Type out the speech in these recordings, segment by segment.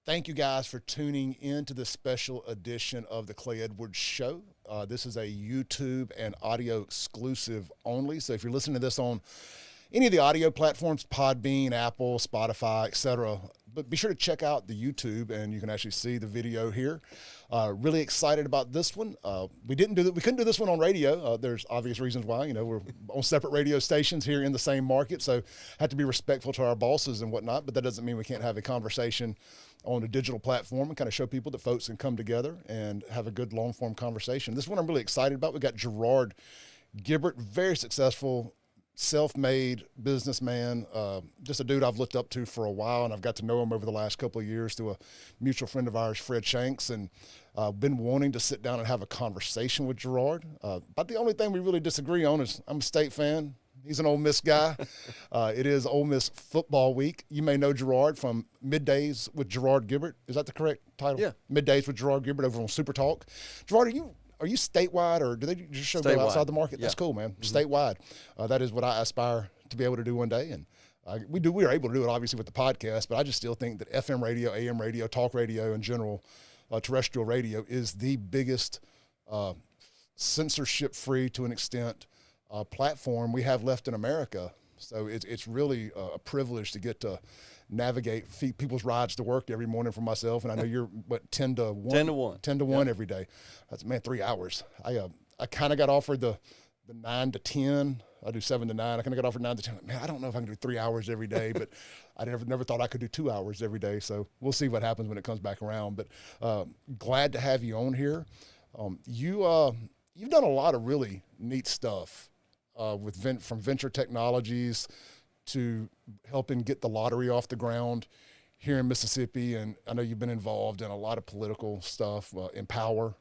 Thank you guys for tuning in to this special edition of the Clay Edwards Show. This is a YouTube and audio exclusive only. So if you're listening to this on any of the audio platforms, Podbean, Apple, Spotify, etc., but be sure to check out the YouTube and you can actually see the video here. Really excited about this one. We couldn't do this one on radio. There's obvious reasons why. We're on separate radio stations here in the same market, so had to be respectful to our bosses and whatnot. But that doesn't mean we can't have a conversation on a digital platform and kind of show people that folks can come together and have a good long form conversation. This one I'm really excited about. We got Gerard Gibert, very successful, self-made businessman, just a dude I've looked up to for a while, and I've got to know him over the last couple of years through a mutual friend of ours, Fred Shanks, and been wanting to sit down and have a conversation with Gerard. But the only thing we really disagree on is I'm a State fan. He's an Ole Miss guy. It is Ole Miss football week. You may know Gerard from Middays with Gerard Gibert. Is that the correct title? Yeah. Middays with Gerard Gibert over on Super Talk. Gerard, are you statewide, or do they just show go outside the market? Yeah. That's cool, man. Mm-hmm. Statewide. That is what I aspire to be able to do one day. And we are able to do it, obviously, with the podcast, but I just still think that FM radio, AM radio, talk radio in general, terrestrial radio is the biggest censorship-free, to an extent, platform we have left in America. So it's really a privilege to get to navigate people's rides to work every morning for myself. And I know you're, 10 to 1? 10 to 1. 10 to 1 every day. That's, 3 hours. I kind of got offered the 9 to 10. I do 7 to 9. I kind of got offered 9 to 10. Man, I don't know if I can do 3 hours every day, but I never thought I could do 2 hours every day. So we'll see what happens when it comes back around. But glad to have you on here. You've done a lot of really neat stuff from venture technologies to helping get the lottery off the ground here in Mississippi. And I know you've been involved in a lot of political stuff, Empower,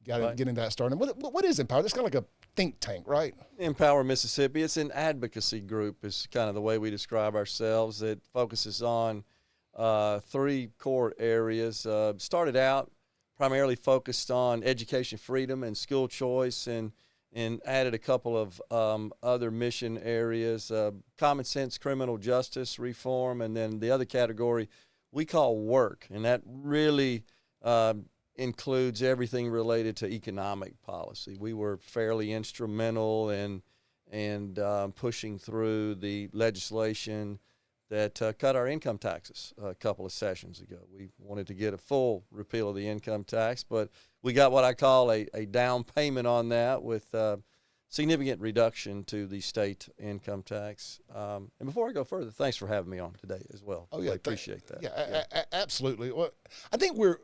getting that started. What is Empower? It's kind of like a think tank, right? Empower Mississippi. It's an advocacy group is kind of the way we describe ourselves. It focuses on 3 core areas. Started out primarily focused on education freedom and school choice, and added a couple of other mission areas, common sense criminal justice reform, and then the other category we call work, and that really includes everything related to economic policy. We were fairly instrumental in pushing through the legislation that cut our income taxes a couple of sessions ago. We wanted to get a full repeal of the income tax, but we got what I call a down payment on that with significant reduction to the state income tax. And before I go further, thanks for having me on today as well. Oh, yeah. I appreciate that. Yeah. Absolutely. Well, I think we're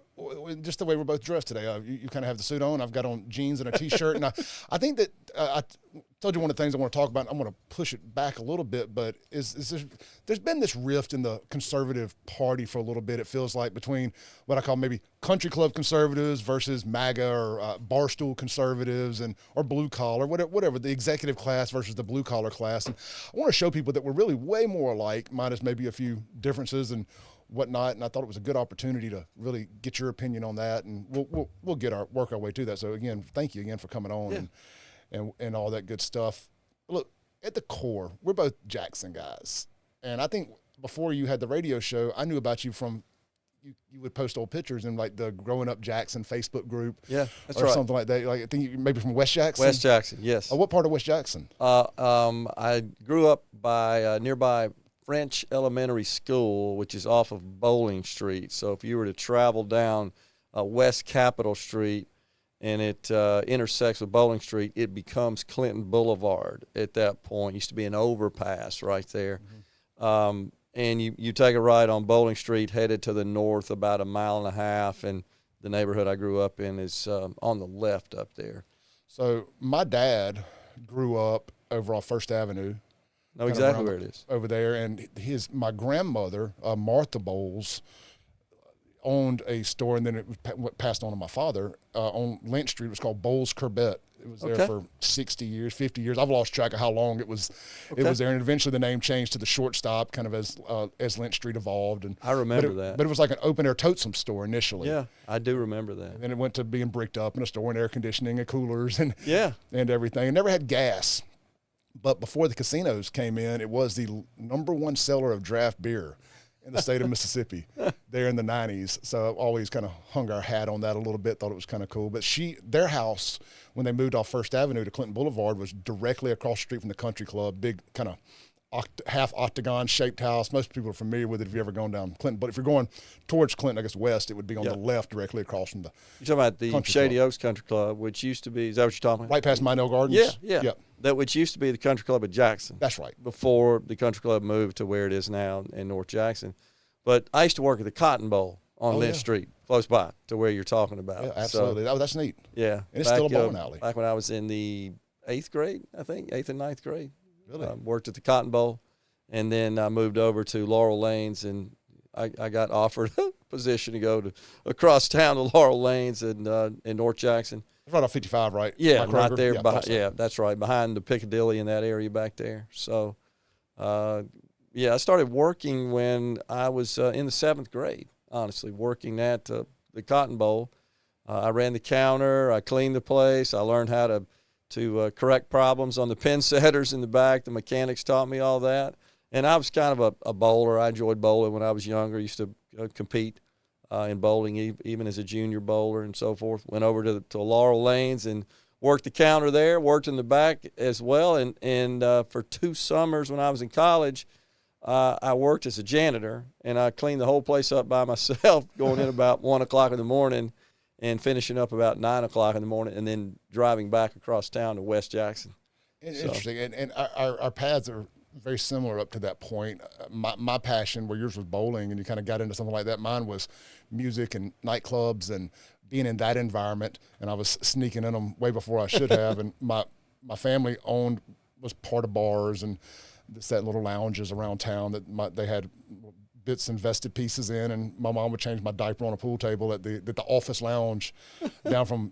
just the way we're both dressed today. You kind of have the suit on. I've got on jeans and a T-shirt. And I think that I told you one of the things I want to talk about. I'm going to push it back a little bit, but there's been this rift in the conservative party for a little bit. It feels like between what I call maybe country club conservatives versus MAGA or barstool conservatives or blue collar, whatever, the executive class versus the blue collar class. And I want to show people that we're really way more alike, minus maybe a few differences and whatnot. And I thought it was a good opportunity to really get your opinion on that, and we'll work our way to that. So again, thank you again for coming on and all that good stuff. Look, at the core, we're both Jackson guys, and I think before you had the radio show, I knew about you from you would post old pictures in like the Growing Up Jackson Facebook group, that's or right, something like that. Like I think maybe from West Jackson. West Jackson, yes. What part of West Jackson? I grew up by nearby French Elementary School, which is off of Bowling Street. So if you were to travel down West Capitol Street and it intersects with Bowling Street, it becomes Clinton Boulevard at that point. It used to be an overpass right there. Mm-hmm. And you take a ride on Bowling Street, headed to the north about a mile and a half, and the neighborhood I grew up in is on the left up there. So my dad grew up over off First Avenue. Know exactly where it is. Over there, and my grandmother, Martha Bowles, owned a store, and then it was passed on to my father on Lynch Street. It was called Bowles Corbett. It was there for 60 years, 50 years. I've lost track of how long it was. It was there, and eventually the name changed to the Shortstop, kind of as Lynch Street evolved. And I remember that. But it was like an open air totem store initially. Yeah, I do remember that. And then it went to being bricked up in a store and air conditioning and coolers and everything. It never had gas. But before the casinos came in, it was the number one seller of draft beer in the state of Mississippi there in the 90s. So I've always kind of hung our hat on that a little bit, thought it was kind of cool. But their house, when they moved off First Avenue to Clinton Boulevard, was directly across the street from the country club, big kind of half octagon shaped house. Most people are familiar with it if you've ever gone down Clinton. But if you're going towards Clinton, I guess west, it would be on the left directly across from the You're talking about the Shady Oaks Country Club, which used to be, is that what you're talking about? Right past Minell Gardens? Yeah. Yep. That which used to be the Country Club at Jackson. That's right. Before the Country Club moved to where it is now in North Jackson. But I used to work at the Cotton Bowl on Lynch Street, close by to where you're talking about. Yeah, absolutely. So, that's neat. Yeah. And it's still a bowling alley. Back when I was in the 8th grade, I think, 8th and 9th grade. Really? Worked at the Cotton Bowl. And then I moved over to Laurel Lanes, and I got offered a position to go across town to Laurel Lanes in North Jackson. It's right off 55, right? Yeah, Mike right Kroger? there. Yeah, That's right, behind the Piccadilly in that area back there. So, I started working when I was in the 7th grade, honestly, working at the Cotton Bowl. I ran the counter. I cleaned the place. I learned how to correct problems on the pin setters in the back. The mechanics taught me all that. And I was kind of a bowler. I enjoyed bowling when I was younger. I used to compete in bowling even as a junior bowler and so forth. Went over to Laurel Lanes and worked the counter there, worked in the back as well. And for 2 summers when I was in college, I worked as a janitor, and I cleaned the whole place up by myself, going in about 1 o'clock in the morning and finishing up about 9 o'clock in the morning, and then driving back across town to West Jackson. Interesting. And our paths are very similar up to that point. My passion, where yours was bowling and you kind of got into something like that, mine was music and nightclubs and being in that environment, and I was sneaking in them way before I should have. And my family was part of bars and set little lounges around town that they had bits and vested pieces in, and my mom would change my diaper on a pool table at the office lounge down from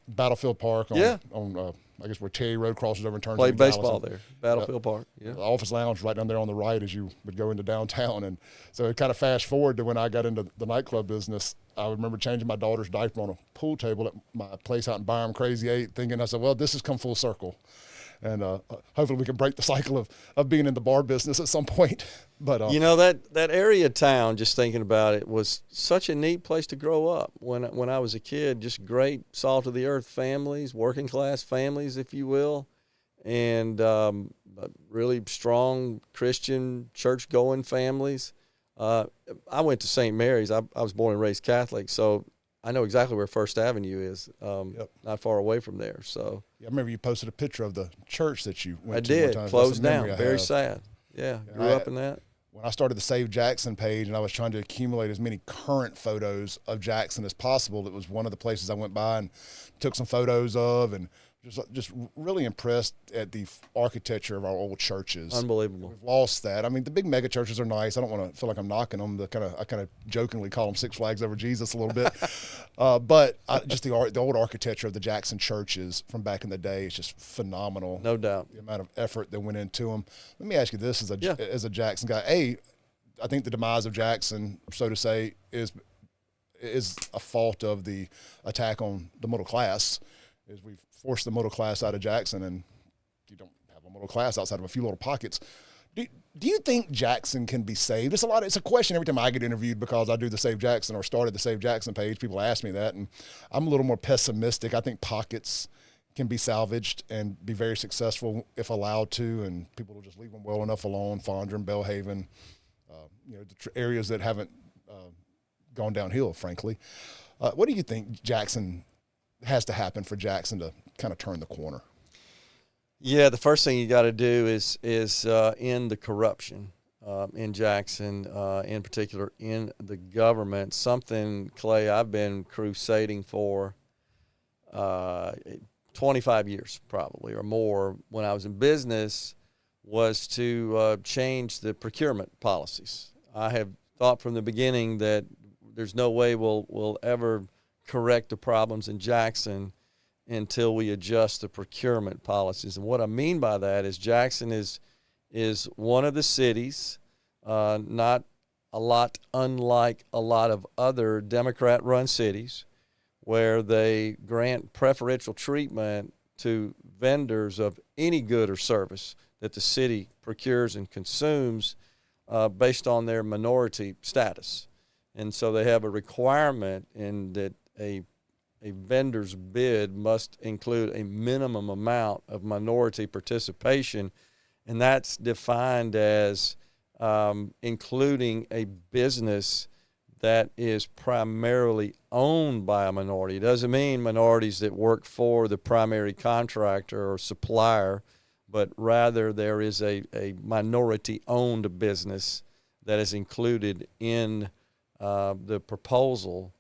Battlefield Park on I guess where Terry Road crosses over and turns. Played into baseball Gallatin. there, Battlefield Park. Yeah, the office lounge right down there on the right as you would go into downtown. And so it kind of fast forward to when I got into the nightclub business. I remember changing my daughter's diaper on a pool table at my place out in Byram, Crazy 8, thinking, I said, well, this has come full circle. And hopefully we can break the cycle of being in the bar business at some point. But that area of town, just thinking about it, was such a neat place to grow up. When I was a kid, just great salt of the earth families, working class families, if you will, and really strong Christian church going families. I went to St. Mary's. I was born and raised Catholic, so I know exactly where First Avenue is, not far away from there. So I remember you posted a picture of the church that you went to. I did. One time. Closed down. Very sad. Yeah, grew up in that. When I started the Save Jackson page and I was trying to accumulate as many current photos of Jackson as possible, it was one of the places I went by and took some photos of, and just really impressed at the architecture of our old churches. Unbelievable. We've lost that. I mean, the big mega churches are nice. I don't want to feel like I'm knocking them. I kind of jokingly call them Six Flags Over Jesus a little bit. But just the old architecture of the Jackson churches from back in the day is just phenomenal. No doubt. The amount of effort that went into them. Let me ask you this as a Jackson guy. I think the demise of Jackson, so to say, is a fault of the attack on the middle class. Is we've forced the middle class out of Jackson, and you don't have a middle class outside of a few little pockets. Do you think Jackson can be saved? It's a question every time I get interviewed because I do the Save Jackson or started the Save Jackson page. People ask me that, and I'm a little more pessimistic. I think pockets can be salvaged and be very successful if allowed to, and people will just leave them well enough alone. Fondren, Belhaven, the areas that haven't gone downhill, frankly. What do you think Jackson has to happen for Jackson to kind of turn the corner? Yeah, the first thing you got to do is end the corruption in Jackson, in particular in the government. Something, Clay, I've been crusading for 25 years probably or more when I was in business, was to change the procurement policies. I have thought from the beginning that there's no way we'll ever correct the problems in Jackson until we adjust the procurement policies. And what I mean by that is Jackson is one of the cities, not a lot unlike a lot of other Democrat-run cities, where they grant preferential treatment to vendors of any good or service that the city procures and consumes based on their minority status. And so they have a requirement in that a vendor's bid must include a minimum amount of minority participation, and that's defined as including a business that is primarily owned by a minority. It doesn't mean minorities that work for the primary contractor or supplier, but rather there is a minority-owned business that is included in the proposal,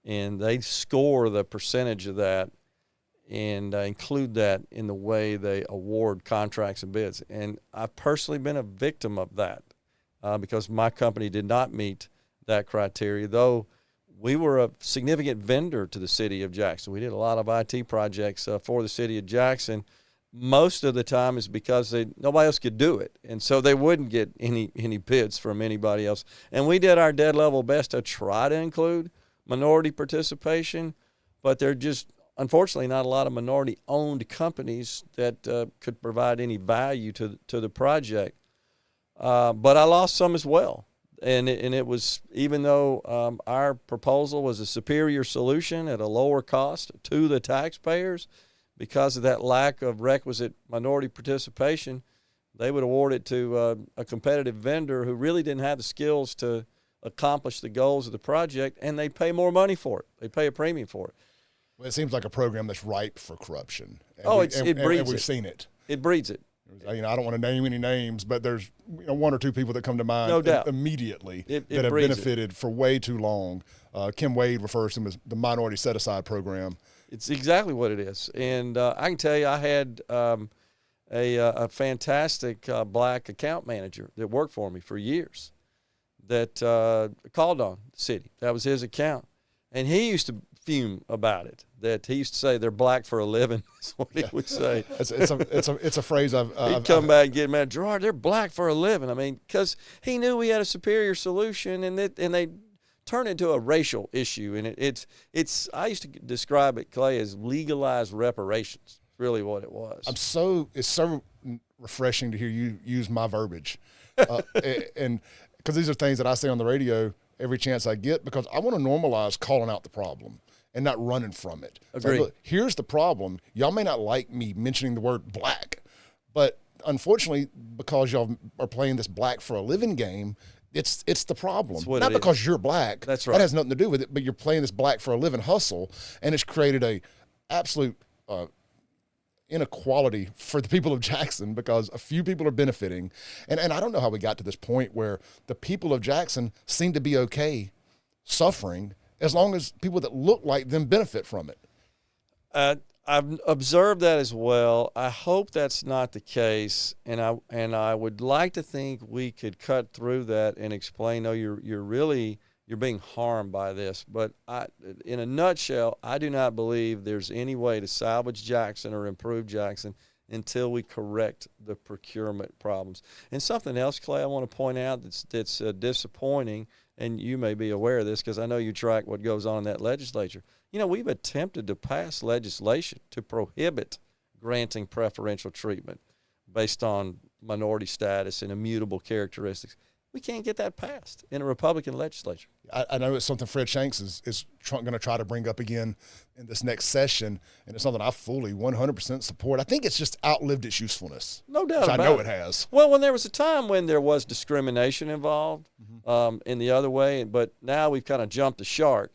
and they score the percentage of that and include that in the way they award contracts and bids. And I've personally been a victim of that because my company did not meet that criteria, though we were a significant vendor to the city of Jackson. We did a lot of IT projects for the city of Jackson. Most of the time is because nobody else could do it, and so they wouldn't get any bids from anybody else. And we did our dead level best to try to include minority participation, but there are just unfortunately not a lot of minority-owned companies that could provide any value to the project. But I lost some as well. And it was, even though our proposal was a superior solution at a lower cost to the taxpayers, because of that lack of requisite minority participation, they would award it to a competitive vendor who really didn't have the skills to accomplish the goals of the project, and they pay more money for it. They pay a premium for it. Well, it seems like a program that's ripe for corruption. And it breeds and we've seen it. It breeds it. I don't want to name any names, but there's one or two people that come to mind no doubt. Immediately that have benefited for way too long. Kim Wade refers to them as the minority set-aside program. It's exactly what it is. And I can tell you, I had a fantastic black account manager that worked for me for years that called on the city. That was his account. And he used to fume about it, that he used to say they're black for a living, is what he would say. It's a phrase He'd come back and get mad. Gerard, they're black for a living. I mean, because he knew we had a superior solution, and they turned it into a racial issue. And it's I used to describe it, Clay, as legalized reparations. Really what it was. It's so refreshing to hear you use my verbiage, and because these are things that I say on the radio every chance I get, because I want to normalize calling out the problem and not running from it. Agreed. So look, here's the problem. Y'all may not like me mentioning the word black, but unfortunately, because y'all are playing this black for a living game, it's the problem. Not because you're black. That's right. That has nothing to do with it, but you're playing this black for a living hustle, and it's created a absolute inequality for the people of Jackson, because a few people are benefiting. And I don't know how we got to this point where the people of Jackson seem to be okay suffering as long as people that look like them benefit from it. I've observed that as well. I hope that's not the case, and I would like to think we could cut through that and explain, no, you're being harmed by this. But in a nutshell, I do not believe there's any way to salvage Jackson or improve Jackson until we correct the procurement problems. And something else, Clay, I want to point out that's disappointing, and you may be aware of this because I know you track what goes on in that legislature. We've attempted to pass legislation to prohibit granting preferential treatment based on minority status and immutable characteristics. We can't get that passed in a Republican legislature. I know it's something Fred Shanks is going to try to bring up again in this next session, and it's something I fully 100% support. I think it's just outlived its usefulness. No doubt about it. I know it has. Well, when there was a time when there was discrimination involved in the other way, but now we've kind of jumped the shark,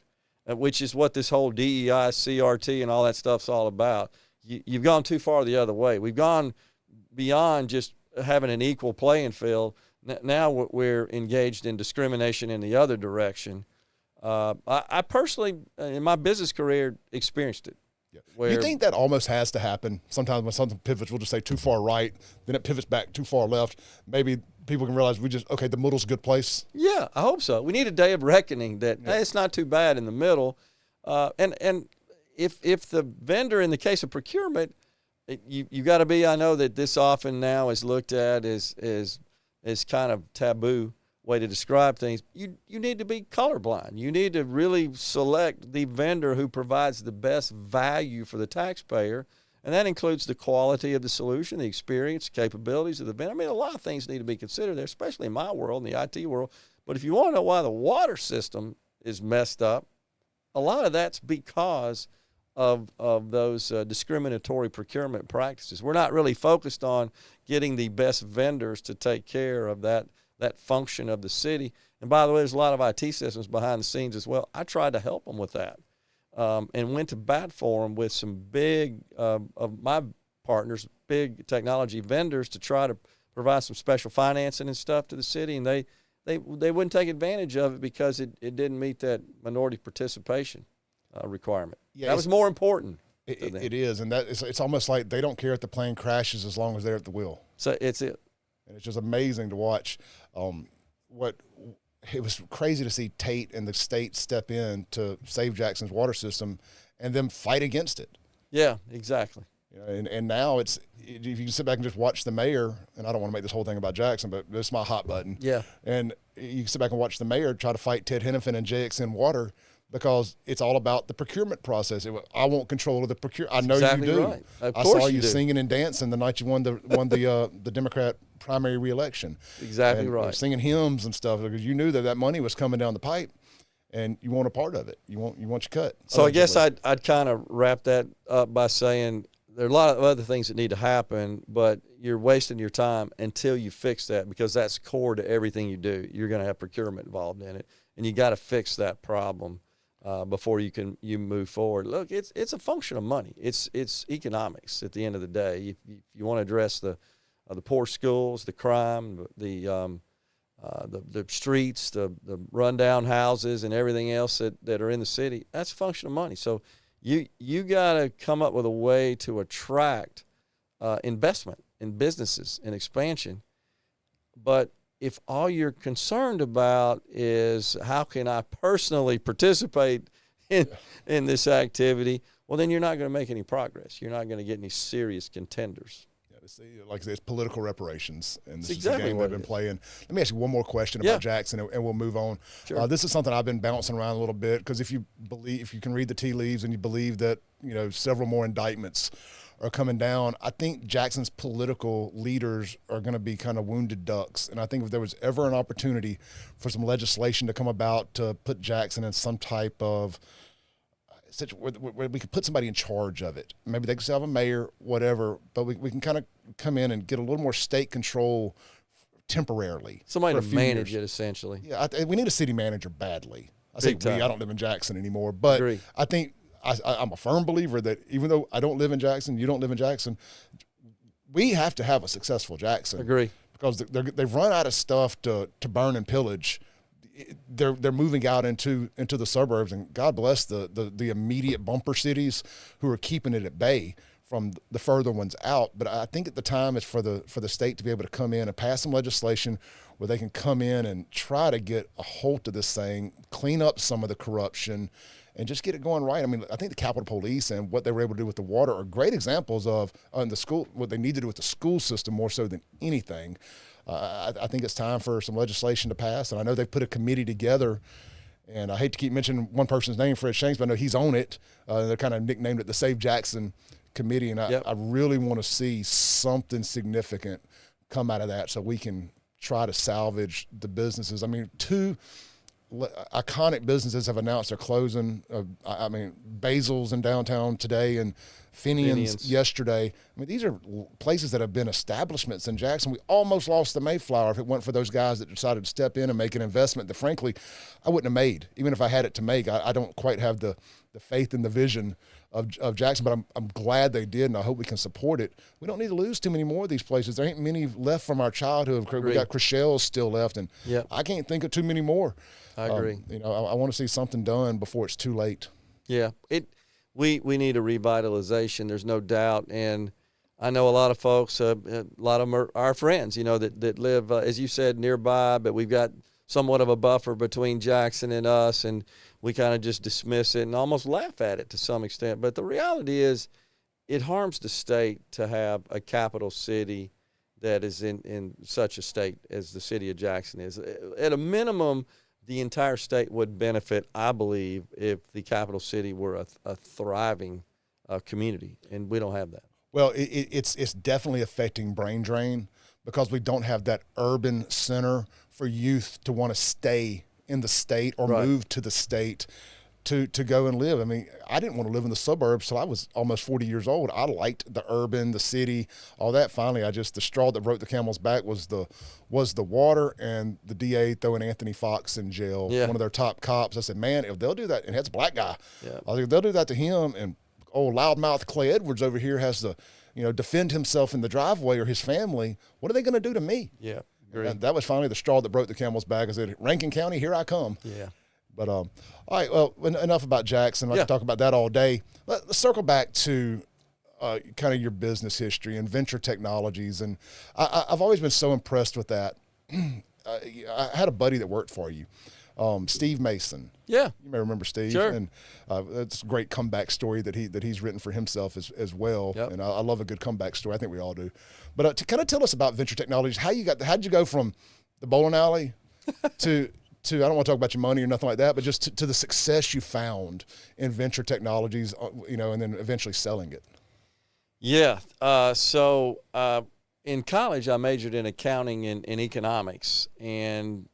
which is what this whole DEI, CRT, and all that stuff's all about. You've gone too far the other way. We've gone beyond just having an equal playing field. Now we're engaged in discrimination in the other direction. I personally, in my business career, experienced it. Yeah. You think that almost has to happen? Sometimes when something pivots, we'll just say too far right, then it pivots back too far left. Maybe people can realize the middle's a good place. Yeah, I hope so. We need a day of reckoning that hey, it's not too bad in the middle. And if the vendor, in the case of procurement, you got to be. I know that this often now is looked at as kind of taboo way to describe things. You need to be colorblind. You need to really select the vendor who provides the best value for the taxpayer And that includes the quality of the solution, the experience, capabilities of the vendor. I mean, a lot of things need to be considered there, especially in my world, in the IT world. But if you want to know why the water system is messed up, a lot of that's because of those discriminatory procurement practices. We're not really focused on getting the best vendors to take care of that function of the city. And by the way, there's a lot of IT systems behind the scenes as well. I tried to help them with that, and went to bat for them with some big of my partners, big technology vendors, to try to provide some special financing and stuff to the city, and they wouldn't take advantage of it because it didn't meet that minority participation requirement. Yeah, that was more important. It is, and that it's almost like they don't care if the plane crashes as long as they're at the wheel. So it's it. And it's just amazing to watch. It was crazy to see Tate and the state step in to save Jackson's water system, and them fight against it. Yeah, exactly. You know, and now if you can sit back and just watch the mayor, and I don't want to make this whole thing about Jackson, but this is my hot button. Yeah. And you can sit back and watch the mayor try to fight Ted Hennepin and JXN Water, because it's all about the procurement process. I want control of the procurement. I know exactly you do. Right. Of I course saw you do. singing and dancing the night you won the Democrat primary reelection. Exactly and right. Singing hymns and stuff, because you knew that money was coming down the pipe, and you want a part of it. You want your cut. So I guess I'd kind of wrap that up by saying there are a lot of other things that need to happen, but you're wasting your time until you fix that, because that's core to everything you do. You're going to have procurement involved in it, and you got to fix that problem before you move forward. Look, it's a function of money. It's economics at the end of the day. If you want to address the poor schools, the crime, the streets, the rundown houses, and everything else that are in the city, that's a function of money. So you got to come up with a way to attract investment in businesses and expansion. But if all you're concerned about is how can I personally participate in this activity, well, then you're not going to make any progress. You're not going to get any serious contenders. Like I said, it's political reparations, and this exactly is the game they've been playing. Let me ask you one more question about Jackson, and we'll move on. Sure. This is something I've been bouncing around a little bit, because if you can read the tea leaves and you believe that several more indictments are coming down, I think Jackson's political leaders are going to be kind of wounded ducks. And I think if there was ever an opportunity for some legislation to come about to put Jackson in some type of where we could put somebody in charge of it. Maybe they could still have a mayor, whatever, but we can kind of come in and get a little more state control temporarily. Somebody to manage it, essentially. Yeah, we need a city manager badly. I don't live in Jackson anymore, but Agree. I think I'm a firm believer that even though I don't live in Jackson, you don't live in Jackson, we have to have a successful Jackson. Agree. Because they've run out of stuff to burn and pillage. They're moving out into the suburbs, and God bless the immediate bumper cities who are keeping it at bay from the further ones out. But I think at the time is for the state to be able to come in and pass some legislation where they can come in and try to get a hold of this thing, clean up some of the corruption, and just get it going right. I mean, I think the Capitol Police and what they were able to do with the water are great examples of the school, what they need to do with the school system more so than anything. I think it's time for some legislation to pass, and I know they've put a committee together, and I hate to keep mentioning one person's name, Fred Shanks, but I know he's on it. They're kind of nicknamed it the Save Jackson Committee, and I really want to see something significant come out of that so we can try to salvage the businesses. I mean, two iconic businesses have announced they're closing. I mean, Basil's in downtown today and Finian's yesterday. I mean, these are places that have been establishments in Jackson. We almost lost the Mayflower if it weren't for those guys that decided to step in and make an investment that, frankly, I wouldn't have made. Even if I had it to make, I don't quite have the faith and the vision of Jackson, but I'm glad they did, and I hope we can support it. We don't need to lose too many more of these places. There ain't many left from our childhood. We got Chrishelle's still left, and I can't think of too many more. I agree. I want to see something done before it's too late. Yeah, we need a revitalization. There's no doubt, and I know a lot of folks. A lot of them are our friends. That live, as you said, nearby. But we've got somewhat of a buffer between Jackson and us, and we kind of just dismiss it and almost laugh at it to some extent. But the reality is, it harms the state to have a capital city that is in such a state as the city of Jackson is. At a minimum, the entire state would benefit, I believe, if the capital city were a thriving community, and we don't have that. Well, it's definitely affecting brain drain because we don't have that urban center for youth to want to stay in the state or Right. move to the state to go and live. I mean, I didn't want to live in the suburbs till I was almost 40 years old. I liked the urban, the city, all that. Finally, the straw that broke the camel's back was the water and the DA throwing Anthony Fox in jail, Yeah. one of their top cops. I said, man, if they'll do that, and that's a black guy, Yeah. I was like, if they'll do that to him, and old loudmouth Clay Edwards over here has to, defend himself in the driveway or his family, what are they going to do to me? Yeah. Agree. And that was finally the straw that broke the camel's back. I said, Rankin County, here I come. Yeah. But all right, well, enough about Jackson. I Yeah. could talk about that all day. Let's circle back to kind of your business history and venture technologies. And I've always been so impressed with that. I had a buddy that worked for you, Steve Mason. Yeah. You may remember Steve. Sure. And it's a great comeback story that he's written for himself as well. Yep. And I love a good comeback story. I think we all do. But to kind of tell us about venture technologies, how'd you go from the bowling alley to I don't want to talk about your money or nothing like that, but just to the success you found in venture technologies, and then eventually selling it. Yeah. So in college, I majored in accounting and economics. And,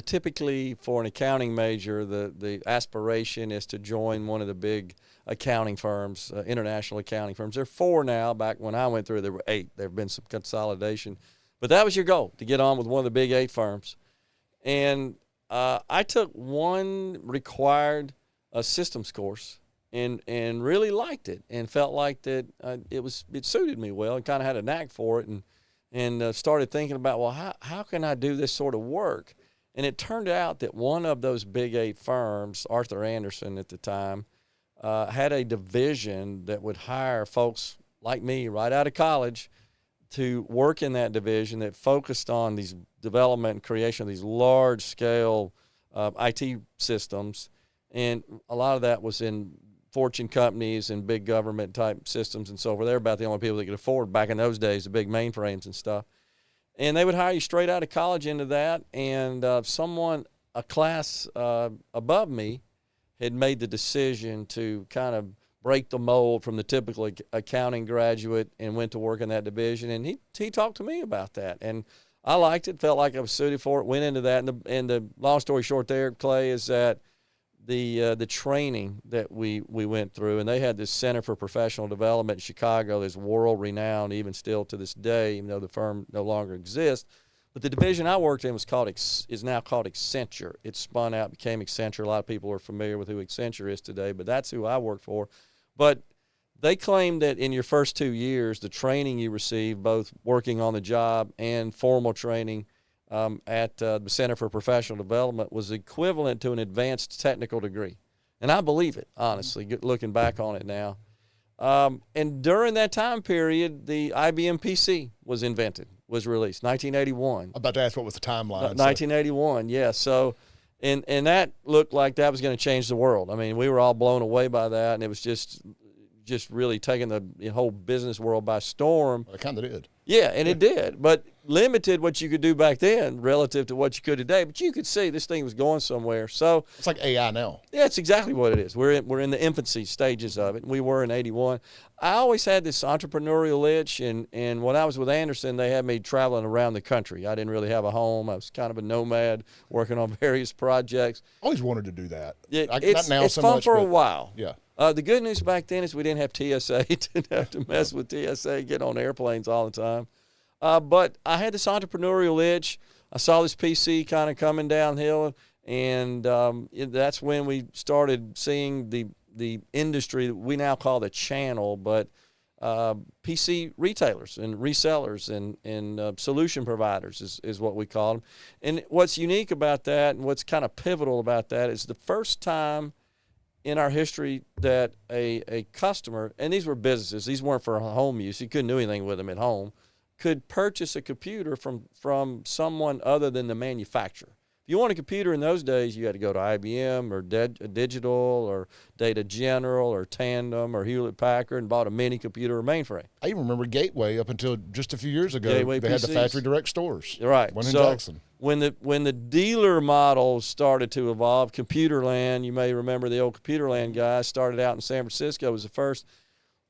typically for an accounting major, the aspiration is to join one of the big accounting firms, international accounting firms. There are 4 now. Back when I went through, there were 8. There have been some consolidation. But that was your goal, to get on with one of the big 8 firms. And I took one required systems course and really liked it and felt like that it suited me well and kind of had a knack for it and started thinking about, well, how can I do this sort of work? And it turned out that one of those big 8 firms, Arthur Andersen at the time, had a division that would hire folks like me right out of college to work in that division that focused on these development and creation of these large-scale IT systems. And a lot of that was in fortune companies and big government-type systems and so forth. They were about the only people that could afford, back in those days, the big mainframes and stuff. And they would hire you straight out of college into that. And a class above me, had made the decision to kind of break the mold from the typical accounting graduate and went to work in that division. And he talked to me about that. And I liked it, felt like I was suited for it, went into that. And the long story short there, Clay, is that the training that we went through, and they had this Center for Professional Development in Chicago that's world-renowned even still to this day, even though the firm no longer exists. But the division I worked in is now called Accenture. It spun out, became Accenture. A lot of people are familiar with who Accenture is today, but that's who I worked for. But they claimed that in your first 2 years, the training you received, both working on the job and formal training at the Center for Professional Development, was equivalent to an advanced technical degree. And I believe it, honestly, looking back on it now. And during that time period, the IBM PC was released, 1981. I'm about to ask what was the timeline. 1981, yeah. So, and that looked like that was going to change the world. I mean, we were all blown away by that, and it was just really taking the whole business world by storm. Well, it kind of did. Yeah, and it did, but limited what you could do back then relative to what you could today. But you could see this thing was going somewhere. So it's like AI now. Yeah, it's exactly what it is. We're in the infancy stages of it. We were in 81. I always had this entrepreneurial itch, and when I was with Andersen, they had me traveling around the country. I didn't really have a home. I was kind of a nomad working on various projects. Always wanted to do that. It's fun for a while. Yeah. The good news back then is we didn't have TSA. Didn't have to mess with TSA, get on airplanes all the time. But I had this entrepreneurial itch. I saw this PC kind of coming downhill, and that's when we started seeing the industry that we now call the channel, but PC retailers and resellers and solution providers is what we call them. And what's unique about that and what's kind of pivotal about that is the first time in our history that a customer, and these were businesses, these weren't for home use, you couldn't do anything with them at home, could purchase a computer from someone other than the manufacturer. If you want a computer in those days, you had to go to IBM or Digital or Data General or Tandem or Hewlett-Packard and bought a mini computer or mainframe. I even remember Gateway up until just a few years ago. Gateway they PCs. had the factory direct stores. Right. One in Jackson. When the dealer model started to evolve, Computerland, you may remember the old Computerland guys, started out in San Francisco, was the first.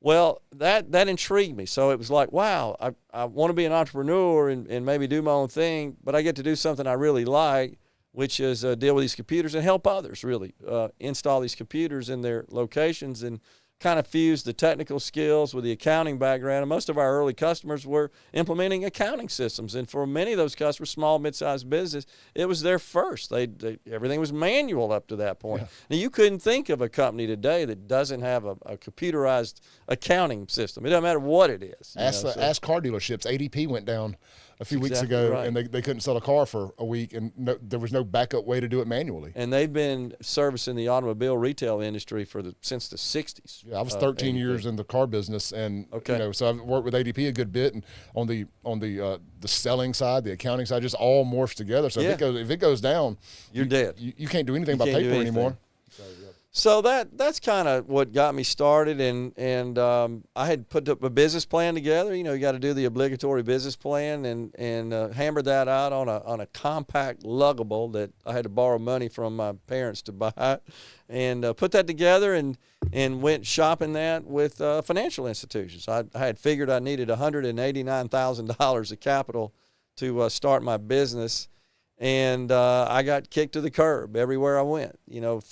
Well, that intrigued me. So it was like, wow, I want to be an entrepreneur and maybe do my own thing, but I get to do something I really like, which is deal with these computers and help others really install these computers in their locations, and kind of fuse the technical skills with the accounting background. And most of our early customers were implementing accounting systems. And for many of those customers, small, mid-sized business, it was their first. Everything was manual up to that point. Yeah. Now, you couldn't think of a company today that doesn't have a computerized accounting system. It doesn't matter what it is. Ask car dealerships. ADP went down a few weeks ago, right. And they couldn't sell a car for a week, and there was no backup way to do it manually. And they've been servicing the automobile retail industry since the 60s. Yeah, I was 13 years in the car business, and so I've worked with ADP a good bit, and on the selling side, the accounting side, just all morphs together. So if it goes down, you're dead. You can't do anything by paper anymore. So that's kind of what got me started, and I had put up a business plan together. You got to do the obligatory business plan, and hammered that out on a compact luggable that I had to borrow money from my parents to buy, and put that together and went shopping that with financial institutions. I had figured I needed $189,000 of capital to start my business. And I got kicked to the curb everywhere I went.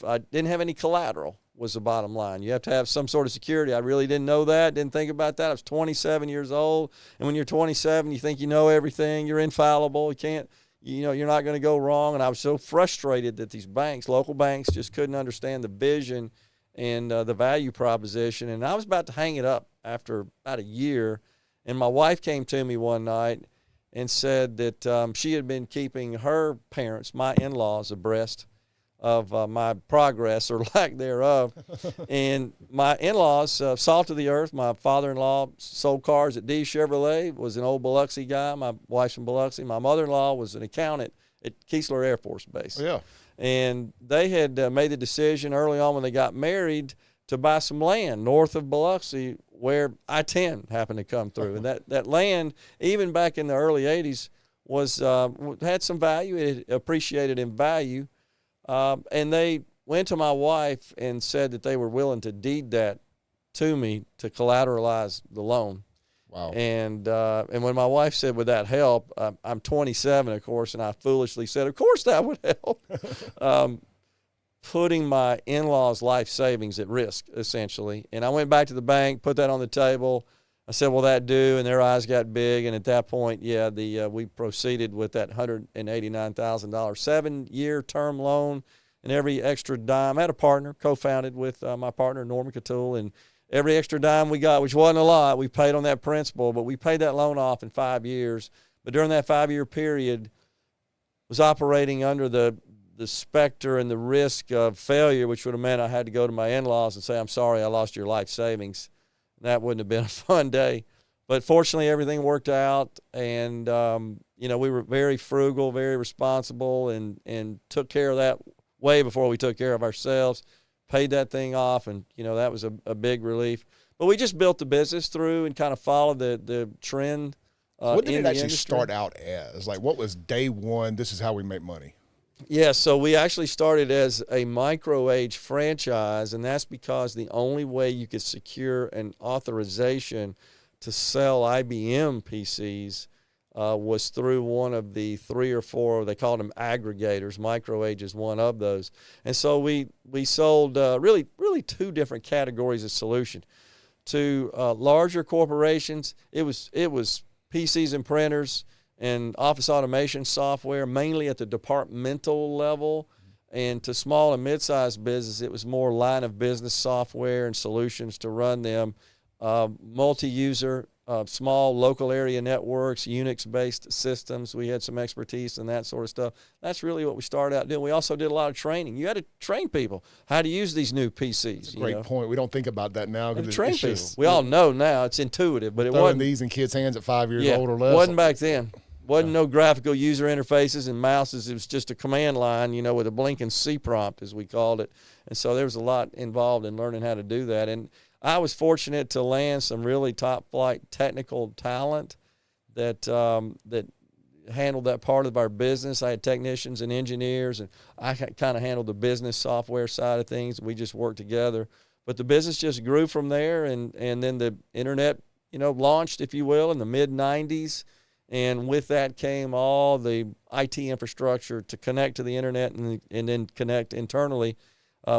I didn't have any collateral was the bottom line. You have to have some sort of security. I really didn't know that, didn't think about that. I was 27 years old. And when you're 27, you think you know everything. You're infallible. You can't, you're not going to go wrong. And I was so frustrated that these banks, local banks, just couldn't understand the vision and the value proposition. And I was about to hang it up after about a year. And my wife came to me one night and said that she had been keeping her parents, my in-laws, abreast of my progress or lack thereof. And my in-laws, salt of the earth, my father-in-law sold cars at D Chevrolet, was an old Biloxi guy. My wife's from Biloxi. My mother-in-law was an accountant at Keesler Air Force Base. Yeah. And they had made the decision early on when they got married to buy some land north of Biloxi where I-10 happened to come through. And that land, even back in the early 80s, had some value. It appreciated in value. And they went to my wife and said that they were willing to deed that to me to collateralize the loan. Wow. And when my wife said, would that help? I'm 27, of course, and I foolishly said, of course that would help. Putting my in-laws' life savings at risk, essentially. And I went back to the bank, put that on the table. I said, will that do? And their eyes got big. And at that point, we proceeded with that $189,000 7-year term loan. And every extra dime, I had a partner, co-founded with my partner, Norman Catul, and every extra dime we got, which wasn't a lot, we paid on that principal, but we paid that loan off in 5 years. But during that 5-year period, was operating under the specter and the risk of failure, which would have meant I had to go to my in-laws and say, I'm sorry, I lost your life savings. That wouldn't have been a fun day. But fortunately, everything worked out, and, we were very frugal, very responsible, and took care of that way before we took care of ourselves, paid that thing off, and, that was a big relief. But we just built the business through and kind of followed the trend What did it actually industry. start out as? Like, what was day one, this is how we make money? Yeah, so we actually started as a micro-age franchise, and that's because the only way you could secure an authorization to sell IBM PCs was through one of the 3 or 4, they called them aggregators. Micro-age is one of those. And so we sold really 2 different categories of solution. To larger corporations, it was PCs and printers and office automation software, mainly at the departmental level. And to small and mid-sized business, it was more line of business software and solutions to run them. Multi-user, small local area networks, Unix-based systems. We had some expertise in that sort of stuff. That's really what we started out doing. We also did a lot of training. You had to train people how to use these new PCs. That's a great point. We don't think about that now. Train people. We all know now. It's intuitive, but it wasn't. These in kids' hands at 5 years old or less. Wasn't back then. Wasn't no graphical user interfaces and mouses. It was just a command line, with a blinking C prompt, as we called it. And so there was a lot involved in learning how to do that. And I was fortunate to land some really top-flight technical talent that handled that part of our business. I had technicians and engineers, and I kind of handled the business software side of things. We just worked together. But the business just grew from there, and then the internet, launched, if you will, in the mid-'90s. And with that came all the IT infrastructure to connect to the internet and then connect internally.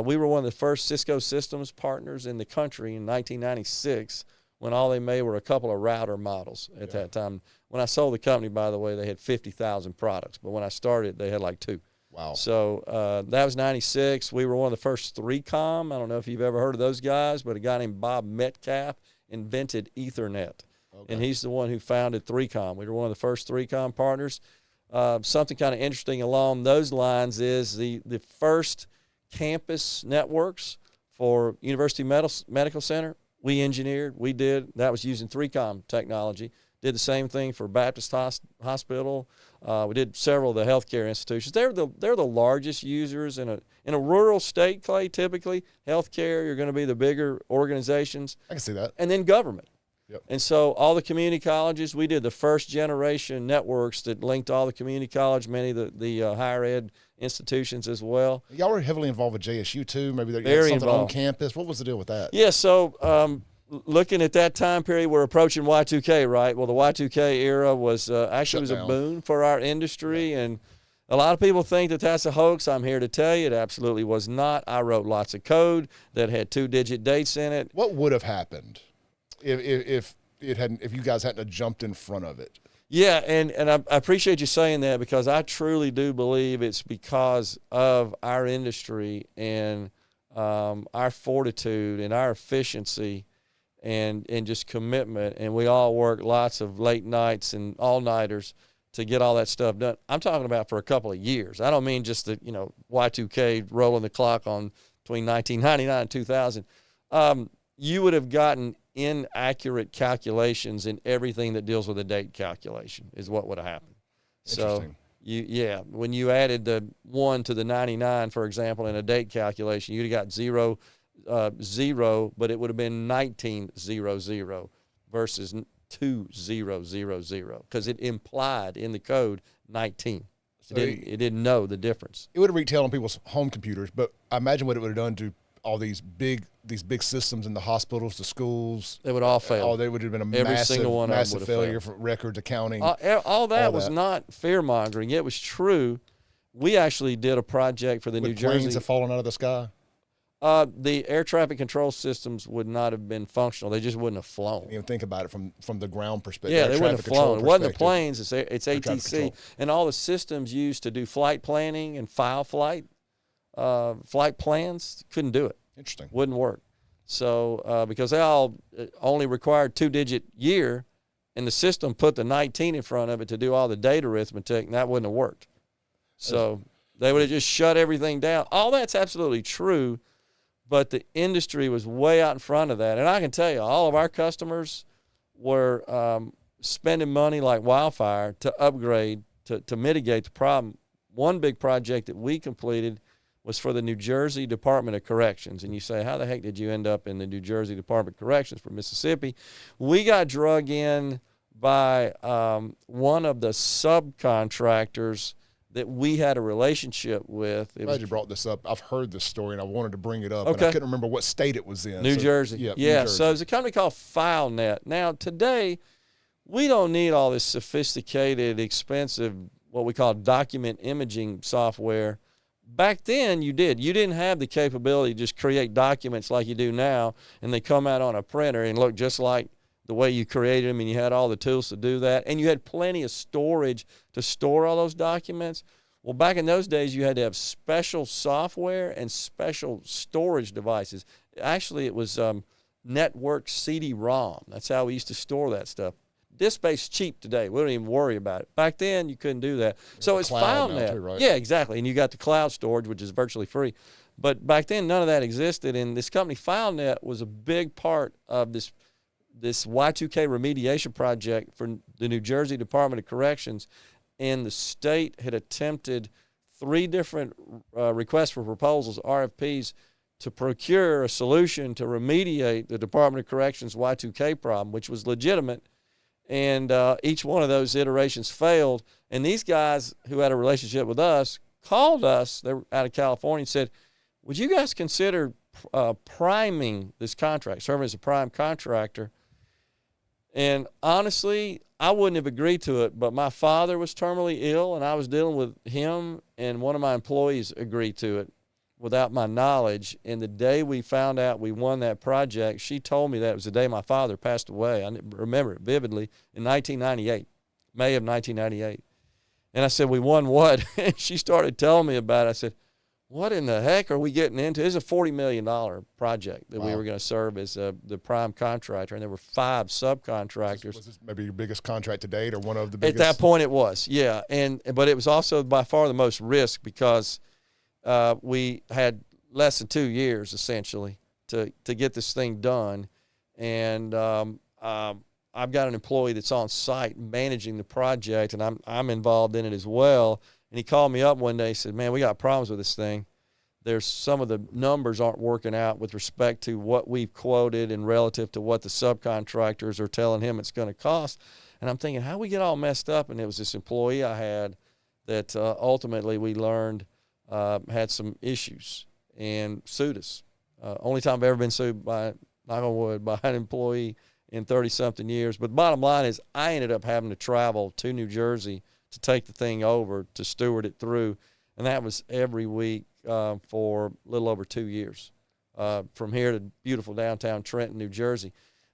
We were one of the first Cisco systems partners in the country in 1996 when all they made were a couple of router models at that time. When I sold the company, by the way, they had 50,000 products. But when I started, they had like 2. Wow. So that was 96. We were one of the first 3Com. I don't know if you've ever heard of those guys, but a guy named Bob Metcalf invented Ethernet. Okay. And he's the one who founded 3Com. We were one of the first 3Com partners. Something kind of interesting along those lines is the first campus networks for University Medical Center, we engineered, we did. That was using 3Com technology. Did the same thing for Baptist Hospital. We did several of the healthcare institutions. They're the largest users in a rural state, Clay, typically. Healthcare, you're going to be the bigger organizations. I can see that. And then government. Yep. And so all the community colleges, we did the first generation networks that linked all the community college, many of the higher ed institutions as well. Y'all were heavily involved with JSU too. Maybe they Very something involved on campus. What was the deal with that? Yeah, so looking at that time period, we're approaching Y2K, right? Well, the Y2K era was actually was a boon for our industry, and a lot of people think that that's a hoax. I'm here to tell you it absolutely was not. I wrote lots of code that had 2-digit dates in it. What would have happened if you guys hadn't have jumped in front of it? Yeah, and I appreciate you saying that, because I truly do believe it's because of our industry and our fortitude and our efficiency and just commitment. And we all work lots of late nights and all-nighters to get all that stuff done. I'm talking about for a couple of years. I don't mean just the Y2K rolling the clock on between 1999 and 2000. You would have gotten inaccurate calculations in everything that deals with a date calculation is what would have happened. So when you added the 1 to the 99, for example, in a date calculation, you'd have got 0, but it would have been 1900 versus 2000 because it implied in the code 19. It didn't know the difference. It would have retailed on people's home computers, but I imagine what it would have done to all these big systems in the hospitals, the schools. They would all fail. Oh, they would have been a Every single one massive of them failure for records, accounting. All that was not fear-mongering. It was true. We actually did a project for the New Jersey. Planes have fallen out of the sky? The air traffic control systems would not have been functional. They just wouldn't have flown. You know, think about it from the ground perspective. Yeah, they wouldn't have flown. It wasn't the planes. It's ATC. And all the systems used to do flight planning and file flight plans couldn't do it. Interesting. Wouldn't work. So because they all only required 2-digit year, and the system put the 19 in front of it to do all the data arithmetic, and that wouldn't have worked. So they would have just shut everything down. All that's absolutely true, but the industry was way out in front of that. And I can tell you, all of our customers were spending money like wildfire to upgrade, to mitigate the problem. One big project that we completed was for the New Jersey Department of Corrections. And you say, how the heck did you end up in the New Jersey Department of Corrections from Mississippi? We got drug in by one of the subcontractors that we had a relationship with. I'm glad you brought this up. I've heard this story, and I wanted to bring it up, okay. And I couldn't remember what state it was in. New Jersey. Yeah, New Jersey. So there's a company called FileNet. Now, today, we don't need all this sophisticated, expensive, what we call document imaging software. Back then, you did. You didn't have the capability to just create documents like you do now, and they come out on a printer and look just like the way you created them, and you had all the tools to do that, and you had plenty of storage to store all those documents. Well, back in those days, you had to have special software and special storage devices. Actually, it was network CD-ROM. That's how we used to store that stuff. Disk space cheap today. We don't even worry about it. Back then, you couldn't do that. So it's FileNet. Too, right? Yeah, exactly. And you got the cloud storage, which is virtually free. But back then, none of that existed. And this company, FileNet, was a big part of this Y2K remediation project for the New Jersey Department of Corrections. And the state had attempted 3 different requests for proposals, RFPs, to procure a solution to remediate the Department of Corrections Y2K problem, which was legitimate. And each one of those iterations failed. And these guys who had a relationship with us called us, they were out of California, and said, would you guys consider priming this contract, serving as a prime contractor. And honestly, I wouldn't have agreed to it, but my father was terminally ill, and I was dealing with him, and one of my employees agreed to it without my knowledge. And the day we found out we won that project, she told me that it was the day my father passed away. I remember it vividly, in 1998, May of 1998. And I said, we won what? And she started telling me about it. I said, what in the heck are we getting into? It's a $40 million project that we were going to serve as the prime contractor, and there were 5 subcontractors. Was this maybe your biggest contract to date, or one of the biggest? At that point it was, yeah. But it was also by far the most risk, because we had less than 2 years, essentially, to get this thing done. And I've got an employee that's on site managing the project, and I'm involved in it as well. And he called me up one day. He said, man, we got problems with this thing. There's some of the numbers aren't working out with respect to what we've quoted and relative to what the subcontractors are telling him it's going to cost. And I'm thinking, how we get all messed up? And it was this employee I had that ultimately we learned had some issues and sued us. Only time I've ever been sued by, knock on wood, by an employee in 30-something years. But the bottom line is I ended up having to travel to New Jersey to take the thing over, to steward it through. And that was every week for a little over 2 years, from here to beautiful downtown Trenton, New Jersey.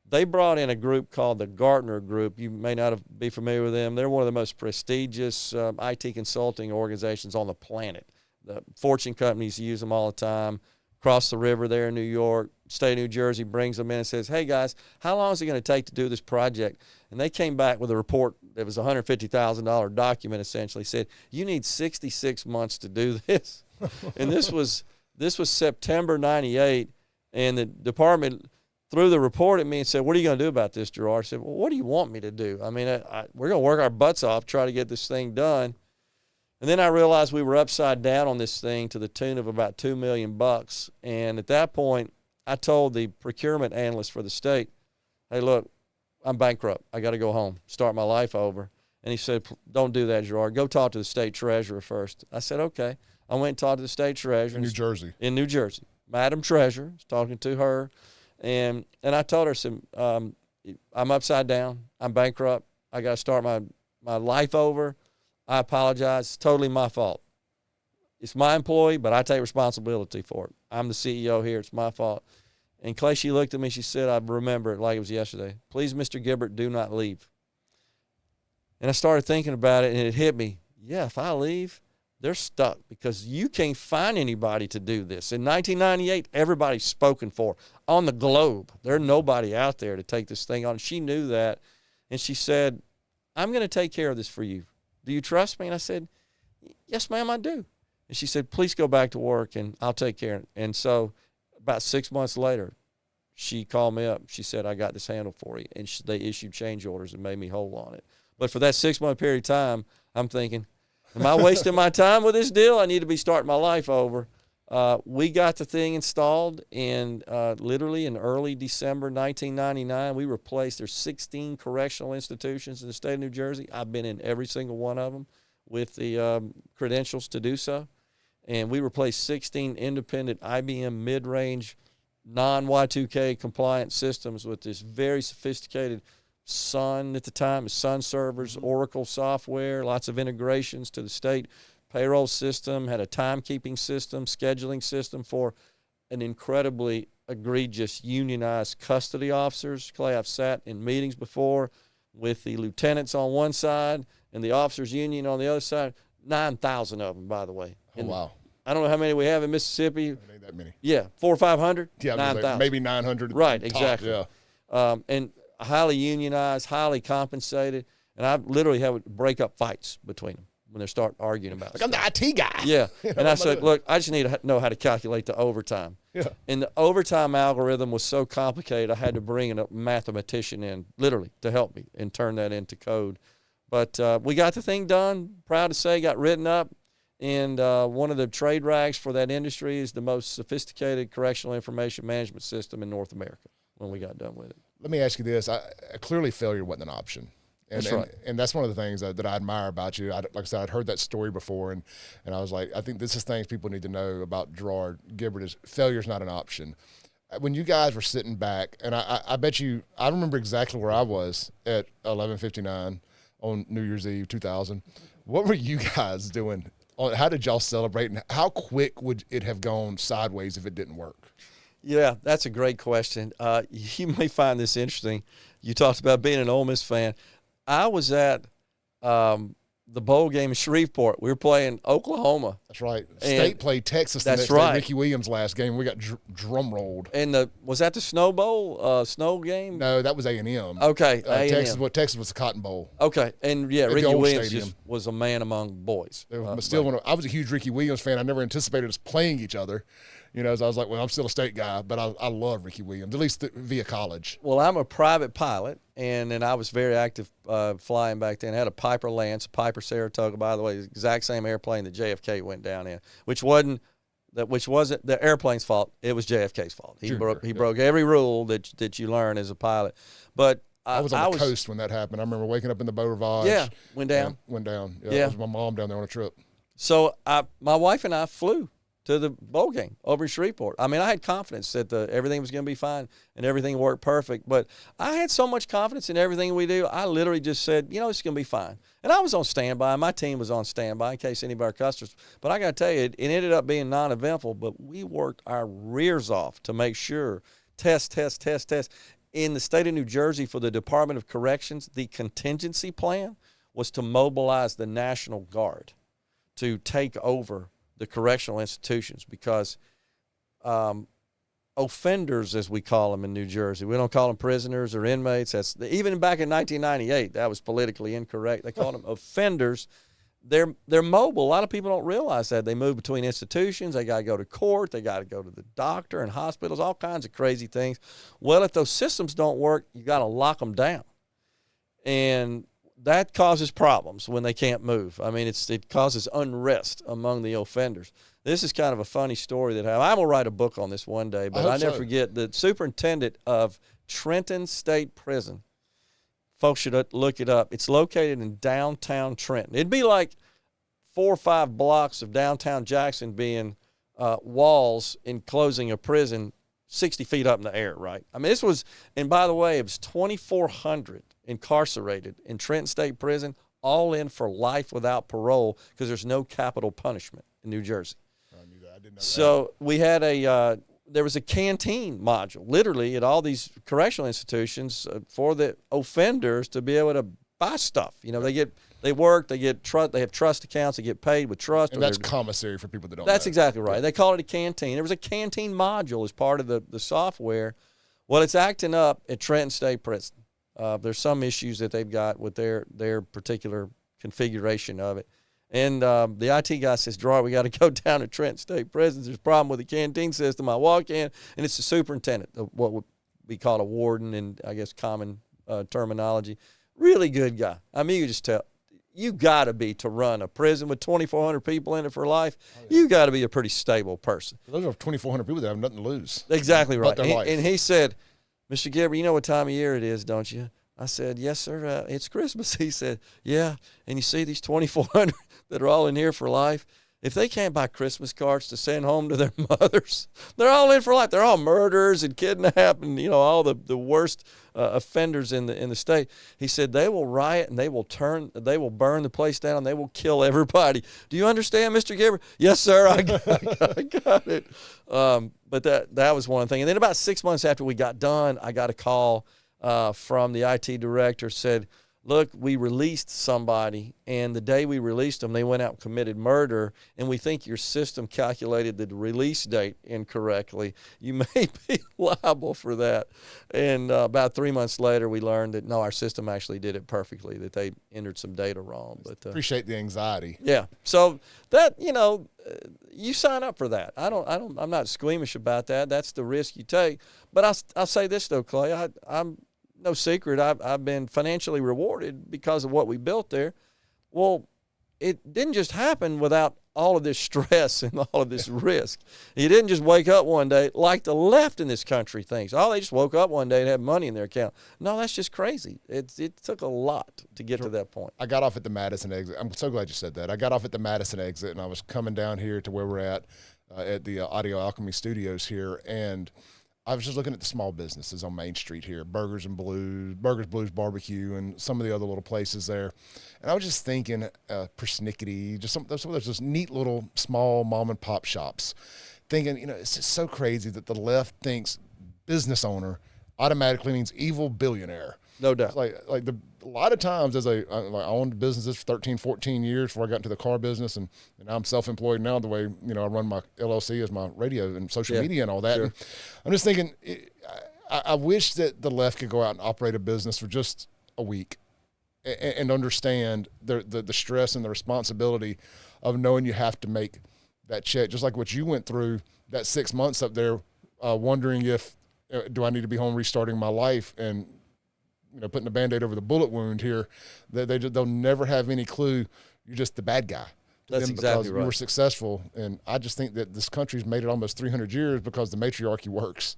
They brought in a group called the Gartner Group. You may not be familiar with them. They're one of the most prestigious IT consulting organizations on the planet. The Fortune companies use them all the time. Across the river there in New York, state of New Jersey brings them in and says, hey, guys, how long is it going to take to do this project? And they came back with a report that was a $150,000 document, essentially, said, you need 66 months to do this. And this was September 98, and the department threw the report at me and said, what are you going to do about this, Gerard? I said, well, what do you want me to do? I mean, we're going to work our butts off, try to get this thing done. And then I realized we were upside down on this thing to the tune of about $2 million. And at that point, I told the procurement analyst for the state, hey, look, I'm bankrupt. I got to go home, start my life over. And he said, don't do that, Gerard. Go talk to the state treasurer first. I said, okay. I went and talked to the state treasurer. In New Jersey. In New Jersey. Madam Treasurer, was talking to her. And I told her, I'm upside down. I'm bankrupt. I got to start my life over. I apologize. It's totally my fault. It's my employee, but I take responsibility for it. I'm the CEO here. It's my fault. And Clay, she looked at me. She said, I remember it like it was yesterday. Please, Mr. Gibert, do not leave. And I started thinking about it, and it hit me. Yeah, if I leave, they're stuck, because you can't find anybody to do this. In 1998, everybody's spoken for on the globe. There's nobody out there to take this thing on. She knew that. And she said, I'm going to take care of this for you. Do you trust me? And I said, yes, ma'am, I do. And she said, please go back to work, and I'll take care of it. And so about 6 months later, she called me up. She said, I got this handled for you. And they issued change orders and made me whole on it. But for that 6-month period of time, I'm thinking, am I wasting my time with this deal? I need to be starting my life over. We got the thing installed literally in early December 1999. We replaced, there's 16 correctional institutions in the state of New Jersey. I've been in every single one of them with the credentials to do so. And we replaced 16 independent IBM mid-range non-Y2K compliant systems with this very sophisticated Sun at the time, Sun servers, Oracle software, lots of integrations to the state payroll system, had a timekeeping system, scheduling system for an incredibly egregious unionized custody officers. Clay, I've sat in meetings before with the lieutenants on one side and the officers union on the other side. 9,000 of them, by the way. Oh, wow. I don't know how many we have in Mississippi. It ain't that many. Yeah, 400 or 500? Yeah, 9,000. maybe 900. Right, top, exactly. Yeah. And highly unionized, highly compensated. And I literally had to break up fights between them when they start arguing about Like, I'm the IT guy. Yeah. And I said, look, I just need to know how to calculate the overtime. Yeah. And the overtime algorithm was so complicated, I had to bring in a mathematician in, literally, to help me and turn that into code. But we got the thing done. Proud to say, got written up. And one of the trade rags for that industry is the most sophisticated correctional information management system in North America when we got done with it. Let me ask you this. Clearly failure wasn't an option. And, That's right. And that's one of the things that I admire about you. Like I said, I'd heard that story before, and I was like, I think this is things people need to know about Gerard Gibert is failure is not an option. When you guys were sitting back, and I bet you, I remember exactly where I was at 11:59 on New Year's Eve 2000. What were you guys doing? How did y'all celebrate, and how quick would it have gone sideways if it didn't work? Yeah, that's a great question. You may find this interesting. You talked about being an Ole Miss fan. I was at the bowl game in Shreveport. We were playing Oklahoma. That's right. State played Texas the that's next right. day. Ricky Williams' last game. We got drum rolled. And was that the Snow Bowl, snow game? No, that was A&M. Okay, Texas was the Cotton Bowl. Okay, and yeah, At Ricky Williams just was a man among boys. I was a huge Ricky Williams fan. I never anticipated us playing each other. So I was like, well, I'm still a state guy, but I love Ricky Williams, at least via college. Well, I'm a private pilot, and I was very active flying back then. I had a Piper Lance, Piper Saratoga, by the way, the exact same airplane that JFK went down in, which wasn't the airplane's fault. It was JFK's fault. He broke every rule that you learn as a pilot. But I was on the coast when that happened. I remember waking up in the Beau Rivage. Yeah, went down. Yeah. It was my mom down there on a trip. So my wife and I flew to the bowl game over in Shreveport. I mean, I had confidence that everything was going to be fine and everything worked perfect. But I had so much confidence in everything we do, I literally just said, it's going to be fine. And I was on standby. My team was on standby in case any of our customers. But I got to tell you, it ended up being non-eventful. But we worked our rears off to make sure, test. In the state of New Jersey for the Department of Corrections, the contingency plan was to mobilize the National Guard to take over the correctional institutions because offenders, as we call them in New Jersey, we don't call them prisoners or inmates. Even back in 1998, that was politically incorrect. They called them offenders. They're mobile. A lot of people don't realize that. They move between institutions. They got to go to court. They got to go to the doctor and hospitals, all kinds of crazy things. Well, if those systems don't work, you got to lock them down. And that causes problems when they can't move. I mean, it causes unrest among the offenders. This is kind of a funny story that happened. I'm going to write a book on this one day, but I never forget the superintendent of Trenton State Prison. Folks should look it up. It's located in downtown Trenton. It'd be like 4 or 5 blocks of downtown Jackson being walls enclosing a prison 60 feet up in the air, right? I mean, and by the way, it was 2,400 incarcerated in Trenton State Prison, all in for life without parole because there's no capital punishment in New Jersey. I knew that. I didn't know so that. We had there was a canteen module, literally, at all these correctional institutions for the offenders to be able to buy stuff. They work, they have trust accounts, they get paid with trust. And that's commissary for people that don't know. That's exactly right. They call it a canteen. There was a canteen module as part of the software. Well, it's acting up at Trenton State Prison. There's some issues that they've got with their particular configuration of it. And the IT guy says, Gerard, we got to go down to Trenton State Prison. There's a problem with the canteen system. I walk in, and it's the superintendent, what would be called a warden in, I guess, common terminology. Really good guy. I mean, you just tell. You got to be to run a prison with 2,400 people in it for life. Oh, yeah. You got to be a pretty stable person. Those are 2,400 people that have nothing to lose. Exactly right. But their life. And he said, Mr. Gibert, you know what time of year it is, don't you? I said, yes, sir. It's Christmas. He said, yeah. And you see these 2,400 that are all in here for life? If they can't buy Christmas cards to send home to their mothers, they're all in for life. They're all murderers and kidnapped and, all the worst offenders in the state. He said they will riot and they will burn the place down and they will kill everybody. Do you understand, Mr. Gibert? Yes, sir. I got it. But that was one thing. And then about 6 months after we got done, I got a call from the IT director, said, look, we released somebody, and the day we released them, they went out and committed murder, and we think your system calculated the release date incorrectly. You may be liable for that. And about 3 months later, we learned that, no, our system actually did it perfectly, that they entered some data wrong. But appreciate the anxiety. Yeah. So that, you sign up for that. I'm not squeamish about that. That's the risk you take. But I'll say this, though, Clay. I'm no secret, I've been financially rewarded because of what we built there. Well, it didn't just happen without all of this stress and all of this risk. You didn't just wake up one day like the left in this country thinks. Oh, they just woke up one day and had money in their account. No, that's just crazy. It took a lot to get to that point. I got off at the Madison exit. I'm so glad you said that. I got off at the Madison exit, and I was coming down here to where we're at the Audio Alchemy Studios here, and I was just looking at the small businesses on Main Street here, Burgers, Blues Barbecue, and some of the other little places there. And I was just thinking, persnickety, just some of those just neat little small mom and pop shops. Thinking, it's just so crazy that the left thinks business owner automatically means evil billionaire. No doubt. A lot of times I owned businesses for 13, 14 years before I got into the car business, and now I'm self-employed now the way, I run my LLC as my radio and social media and all that. Sure. And I'm just thinking, I wish that the left could go out and operate a business for just a week and understand the stress and the responsibility of knowing you have to make that check, just like what you went through that 6 months up there, wondering if, do I need to be home restarting my life, and putting a Band-Aid over the bullet wound here. They'll never have any clue you're just the bad guy. That's exactly right. You were successful, and I just think that this country's made it almost 300 years because the matriarchy works.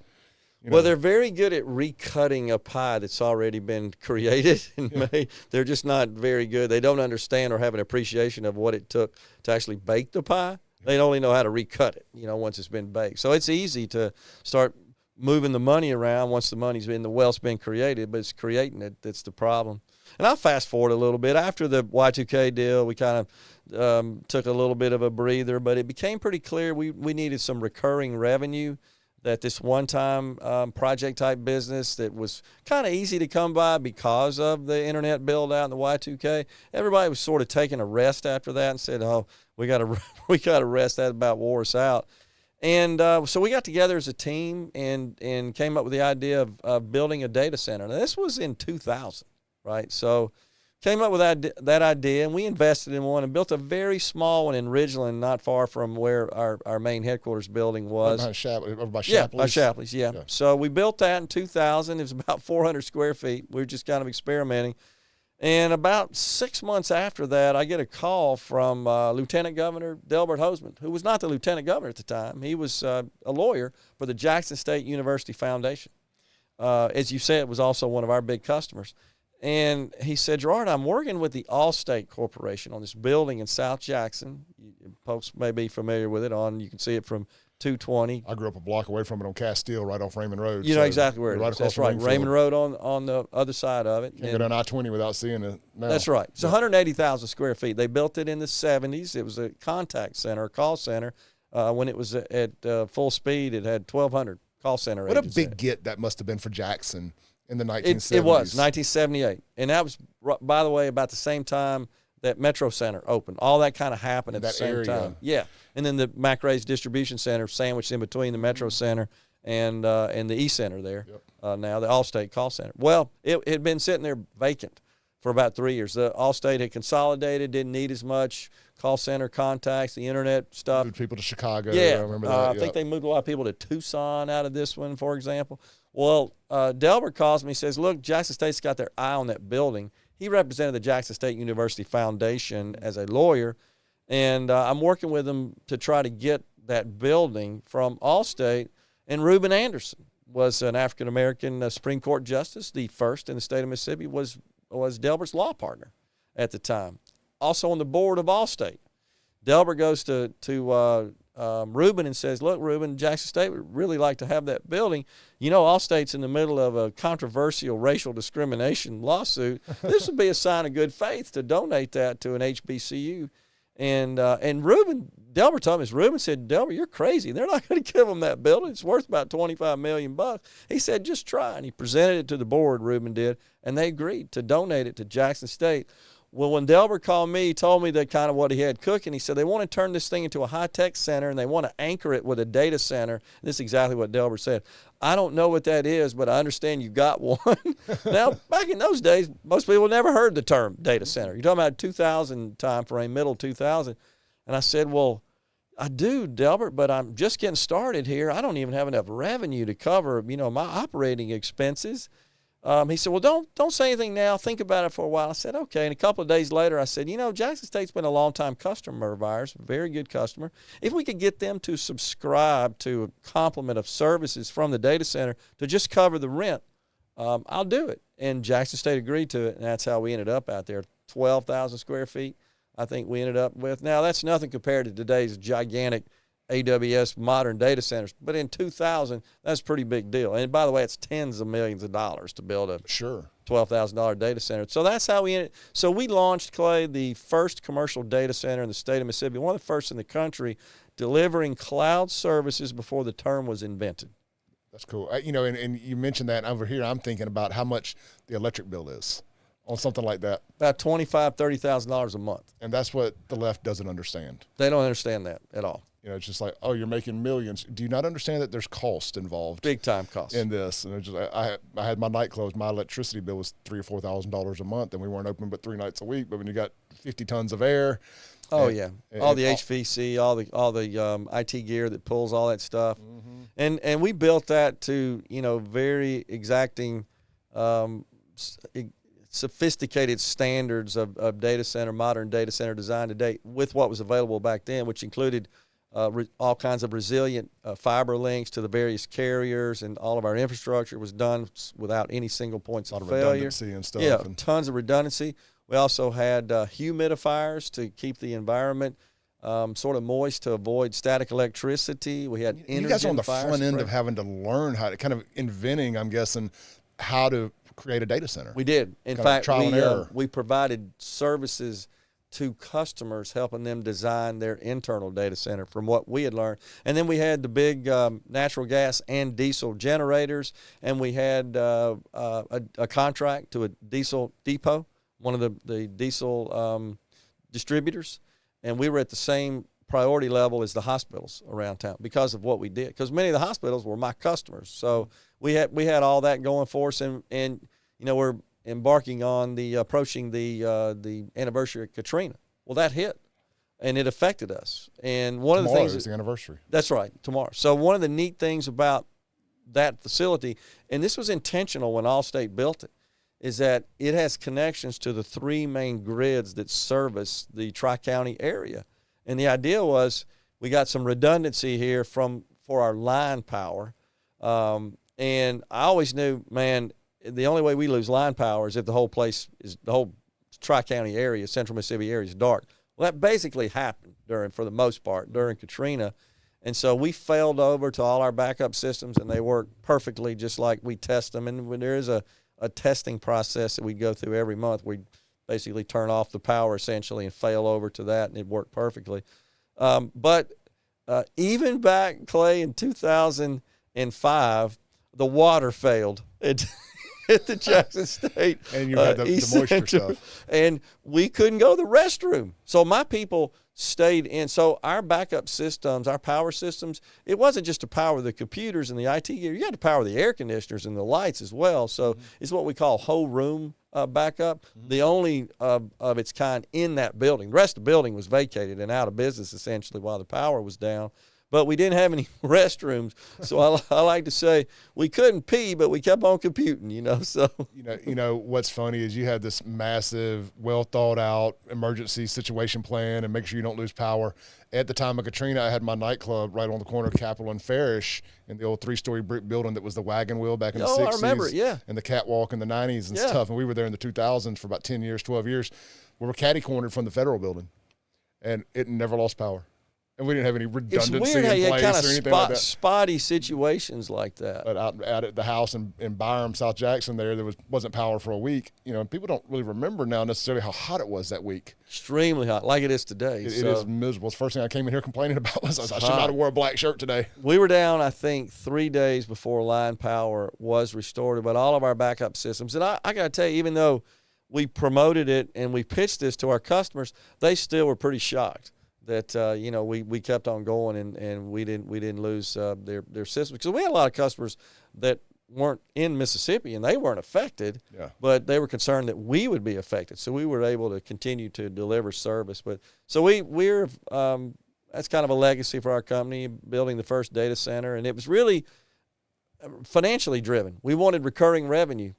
Well, they're very good at recutting a pie that's already been created and made. They're just not very good. They don't understand or have an appreciation of what it took to actually bake the pie. They only know how to recut it, once it's been baked. So it's easy to start moving the money around once the wealth's been created, but it's creating it that's the problem. And I'll fast forward a little bit. After the Y2K deal, we kind of took a little bit of a breather, but it became pretty clear we needed some recurring revenue, that this one-time project-type business that was kind of easy to come by because of the internet build-out and the Y2K. Everybody was sort of taking a rest after that and said, oh, we got to rest. That about wore us out. And so we got together as a team and came up with the idea of building a data center. Now, this was in 2000, right? So came up with that idea, and we invested in one and built a very small one in Ridgeland, not far from where our main headquarters building was. Over by Shapley's? Yeah, by Shapley's, yeah. So we built that in 2000. It was about 400 square feet. We were just kind of experimenting. And about 6 months after that, I get a call from Lieutenant Governor Delbert Hosemann, who was not the lieutenant governor at the time. He was a lawyer for the Jackson State University Foundation. As you said, it was also one of our big customers. And he said, Gerard, I'm working with the Allstate Corporation on this building in South Jackson. Folks may be familiar with it. You can see it from 220. I grew up a block away from it on Castile, right off Raymond Road. You know exactly where it is. That's right. Raymond Road on the other side of it. Can't go down I-20 without seeing it now. That's right. It's 180,000 square feet. They built it in the 70s. It was a contact center, a call center. When it was at full speed, it had 1,200 call center agents. What a big get that must have been for Jackson in the 1970s. It was, 1978. And that was, by the way, about the same time that Metro Center opened. All that kind of happened at the same time. Yeah. And then the McRae's Distribution Center sandwiched in between the Metro Center and the East Center there. Yep. Now the Allstate Call Center. Well, it had been sitting there vacant for about 3 years. The Allstate had consolidated, didn't need as much call center contacts, the internet stuff. Moved people to Chicago. Yeah. I remember that. I think they moved a lot of people to Tucson out of this one, for example. Well, Delbert calls me, says, look, Jackson State's got their eye on that building. He represented the Jackson State University Foundation as a lawyer, and I'm working with him to try to get that building from Allstate. And Reuben Anderson was an African-American Supreme Court justice, the first in the state of Mississippi, was Delbert's law partner at the time. Also on the board of Allstate. Delbert goes to Reuben and says, look, Reuben, Jackson State would really like to have that building. Allstate's in the middle of a controversial racial discrimination lawsuit. This would be a sign of good faith to donate that to an HBCU. And Reuben, Delbert told me, Reuben said, Delbert, you're crazy. They're not going to give them that building. It's worth about $25 million. He said, just try. And he presented it to the board, Reuben did, and they agreed to donate it to Jackson State. Well, when Delbert called me, he told me that kind of what he had cooking. He said they want to turn this thing into a high-tech center, and they want to anchor it with a data center. This is exactly what Delbert said. I don't know what that is, but I understand you got one. Now, back in those days, most people never heard the term data center. You're talking about 2000 time frame, middle 2000. And I said, well, I do, Delbert, but I'm just getting started here. I don't even have enough revenue to cover, my operating expenses. He said, well, don't say anything now. Think about it for a while. I said, okay. And a couple of days later, I said, Jackson State's been a long-time customer of ours, very good customer. If we could get them to subscribe to a complement of services from the data center to just cover the rent, I'll do it. And Jackson State agreed to it, and that's how we ended up out there. 12,000 square feet, I think we ended up with. Now, that's nothing compared to today's gigantic AWS modern data centers, but in 2000, that's a pretty big deal. And by the way, it's tens of millions of dollars to build a $12,000 data center. So that's how we ended. So we launched, Clay, the first commercial data center in the state of Mississippi, one of the first in the country, delivering cloud services before the term was invented. That's cool. And you mentioned that over here. I'm thinking about how much the electric bill is on something like that. About $25,000, $30,000 a month. And that's what the left doesn't understand. They don't understand that at all. It's just like, oh, you're making millions. Do you not understand that there's cost involved? Big time cost in this. And I had my night closed. My electricity bill was $3,000 or $4,000 a month, and we weren't open but 3 nights a week. But when you got 50 tons of air, all the HVAC, all the IT gear that pulls all that stuff, and we built that to very exacting, sophisticated standards of data center, modern data center design today, with what was available back then, which included all kinds of resilient fiber links to the various carriers, and all of our infrastructure was done without any single points of failure. Redundancy and stuff. Yeah, tons of redundancy. We also had humidifiers to keep the environment sort of moist to avoid static electricity. We had you guys are on the front end of having to learn how to kind of inventing, I'm guessing, how to create a data center. We did. In fact, we provided services to customers, helping them design their internal data center from what we had learned. And then we had the big natural gas and diesel generators, and we had a contract to a diesel depot, one of the diesel distributors, and we were at the same priority level as the hospitals around town because of what we did. Because many of the hospitals were my customers, so we had all that going for us, and we're embarking on approaching the anniversary of Katrina. Well, that hit, and it affected us. And one of the things is the anniversary. That's right, tomorrow. So one of the neat things about that facility, and this was intentional when Allstate built it, is that it has connections to the 3 main grids that service the Tri-County area. And the idea was we got some redundancy here for our line power. And I always knew, man, the only way we lose line power is if the whole Tri-County area, central Mississippi area, is dark. Well, that basically happened for the most part, during Katrina. And so we failed over to all our backup systems, and they work perfectly just like we test them. And when there is a testing process that we go through every month, we basically turn off the power essentially and fail over to that, and it worked perfectly. But even back, Clay, in 2005, the water failed. At the Jackson State and you had the moisture stuff. And we couldn't go to the restroom. So my people stayed in. So our backup systems, our power systems, it wasn't just to power the computers and the IT gear. You had to power the air conditioners and the lights as well. So it's what we call whole room backup, the only of its kind in that building. The rest of the building was vacated and out of business essentially while the power was down. But we didn't have any restrooms, so I like to say we couldn't pee, but we kept on computing, So what's funny is you had this massive, well thought out emergency situation plan and make sure you don't lose power. At the time of Katrina, I had my nightclub right on the corner of Capitol and Farish in the old 3-story brick building that was the wagon wheel back in the 60s. I remember it, yeah. And the catwalk in the 90s and stuff. And we were there in the 2000s for about 10 years, 12 years. We were catty-cornered from the federal building, and it never lost power. And we didn't have any redundancy in place or anything like that. It's weird how you had spotty situations like that. But out at the house in Byram, South Jackson, there wasn't power for a week. People don't really remember now necessarily how hot it was that week. Extremely hot, like it is today. It is miserable. The first thing I came in here complaining about was I should not have wore a black shirt today. We were down, I think, 3 days before line power was restored, but all of our backup systems. And I got to tell you, even though we promoted it and we pitched this to our customers, they still were pretty shocked that we kept on going and we didn't lose their systems, because we had a lot of customers that weren't in Mississippi and they weren't affected, but they were concerned that we would be affected. So we were able to continue to deliver service. But so we're that's kind of a legacy for our company, building the first data center, and it was really financially driven. We wanted recurring revenue.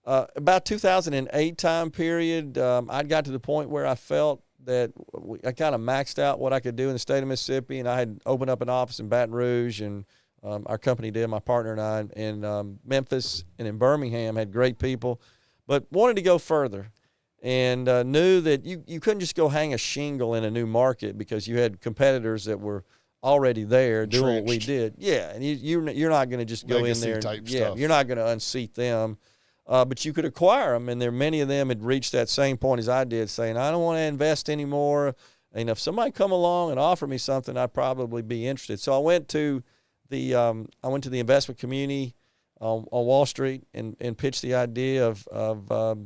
About 2008 time period, I got to the point where I felt that I kind of maxed out what I could do in the state of Mississippi, and I had opened up an office in Baton Rouge, and our company did, my partner and I, in Memphis and in Birmingham, had great people, but wanted to go further, and knew that you couldn't just go hang a shingle in a new market because you had competitors that were already there doing what we did. Yeah, and you're not going to just go in there. Stuff. You're not going to unseat them. But you could acquire them, and many of them had reached that same point as I did, saying, I don't want to invest anymore. And if somebody come along and offer me something, I'd probably be interested. So I went to the investment community on Wall Street and pitched the idea of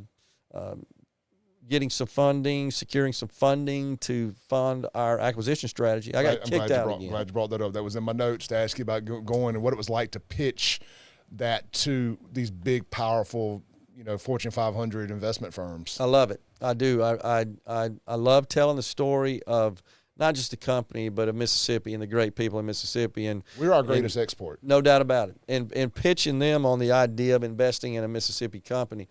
getting some funding, securing some funding to fund our acquisition strategy. I got kicked out again. I'm glad you brought that up. That was in my notes to ask you about going and what it was like to pitch that to these big, powerful, Fortune 500 investment firms. I love it. I do. I love telling the story of not just the company, but of Mississippi and the great people in Mississippi. And we're our greatest export. No doubt about it. And pitching them on the idea of investing in a Mississippi company.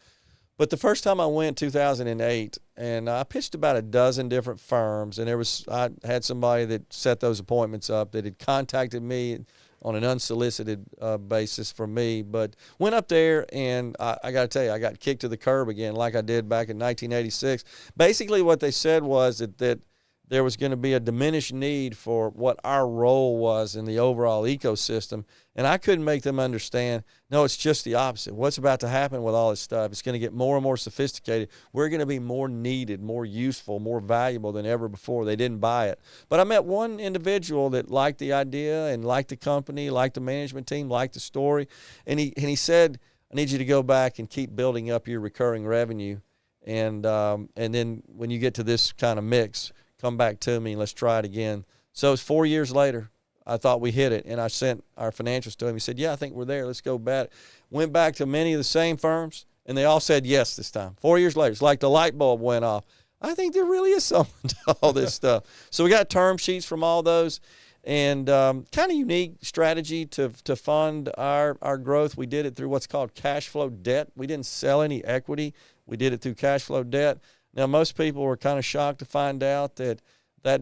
But the first time I went, 2008, and I pitched about a dozen different firms, and I had somebody that set those appointments up that had contacted me on an unsolicited basis from me, but went up there, and I got to tell you, I got kicked to the curb again like I did back in 1986. Basically what they said was that there was going to be a diminished need for what our role was in the overall ecosystem, and I couldn't make them understand, no, it's just the opposite. What's about to happen with all this stuff? It's going to get more and more sophisticated. We're going to be more needed, more useful, more valuable than ever before. They didn't buy it. But I met one individual that liked the idea and liked the company, liked the management team, liked the story, and he said, I need you to go back and keep building up your recurring revenue, and then when you get to this kind of mix, come back to me and let's try it again. So it's 4 years later. I thought we hit it, and I sent our financials to him. He said, yeah, I think we're there. Let's go back. Went back to many of the same firms, and they all said yes this time. 4 years later, it's like the light bulb went off. I think there really is something to all this stuff. So we got term sheets from all those, and kind of unique strategy to fund our growth. We did it through what's called cash flow debt. We didn't sell any equity. We did it through cash flow debt. Now, most people were kind of shocked to find out that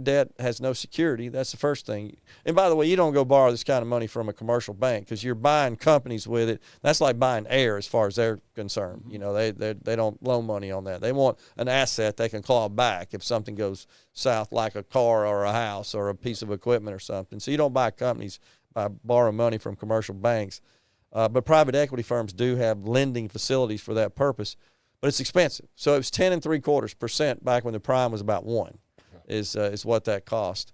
debt has no security. That's the first thing. And by the way, you don't go borrow this kind of money from a commercial bank because you're buying companies with it. That's like buying air as far as they're concerned. They don't loan money on that. They want an asset they can claw back if something goes south, like a car or a house or a piece of equipment or something. So you don't buy companies by borrowing money from commercial banks. But private equity firms do have lending facilities for that purpose. But it's expensive. So it was 10.75% back when the prime was about 1, is what that cost.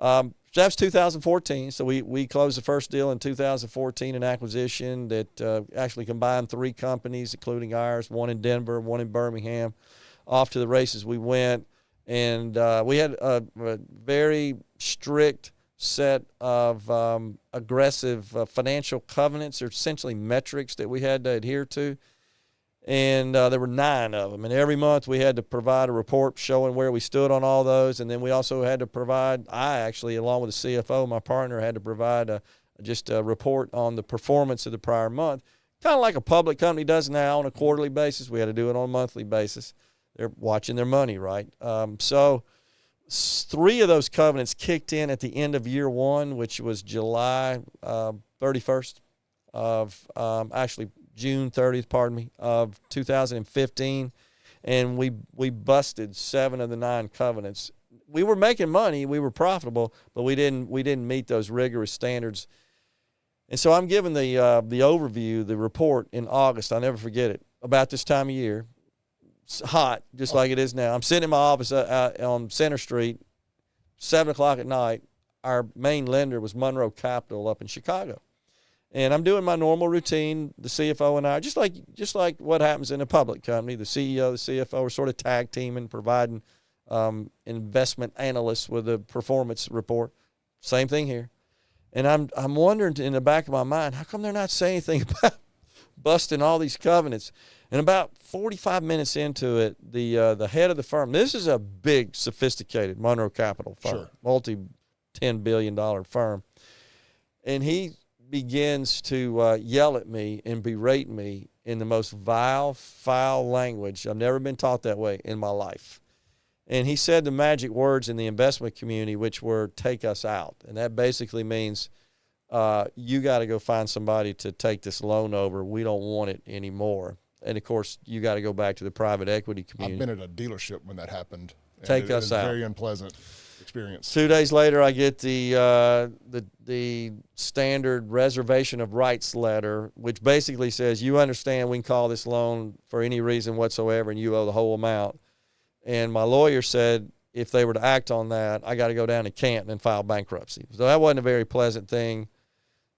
So that was 2014. So we closed the first deal in 2014, an acquisition that actually combined 3 companies, including ours, one in Denver, one in Birmingham. Off to the races we went, and we had a very strict set of aggressive financial covenants, or essentially metrics that we had to adhere to. And there were 9 of them. And every month we had to provide a report showing where we stood on all those. And then we also had to provide, I actually, along with the CFO, my partner, had to provide just a report on the performance of the prior month, kind of like a public company does now on a quarterly basis. We had to do it on a monthly basis. They're watching their money, right? So 3 of those covenants kicked in at the end of year 1, which was July 31st of actually June 30th, of 2015, and we busted 7 of the 9 covenants. We were making money, we were profitable, but we didn't meet those rigorous standards. And so I'm giving the overview, the report in August. I'll never forget it. About this time of year, it's hot, just like it is now. I'm sitting in my office on Center Street, 7 o'clock at night. Our main lender was Monroe Capital up in Chicago. And I'm doing my normal routine, the CFO and I, just like what happens in a public company. The CEO, the CFO are sort of tag teaming, providing investment analysts with a performance report. Same thing here. And I'm wondering in the back of my mind, how come they're not saying anything about busting all these covenants? And about 45 minutes into it, the head of the firm, this is a big, sophisticated Monroe Capital firm, sure, multi-$10 billion firm, and he begins to yell at me and berate me in the most vile, foul language. I've never been taught that way in my life. And he said the magic words in the investment community, which were "take us out." And that basically means you got to go find somebody to take this loan over. We don't want it anymore. And, of course, you got to go back to the private equity community. I've been at a dealership when that happened. Take us out. Very unpleasant experience. 2 days later, I get the standard reservation of rights letter, which basically says, you understand we can call this loan for any reason whatsoever and you owe the whole amount. And my lawyer said if they were to act on that, I got to go down to Canton and file bankruptcy. So that wasn't a very pleasant thing,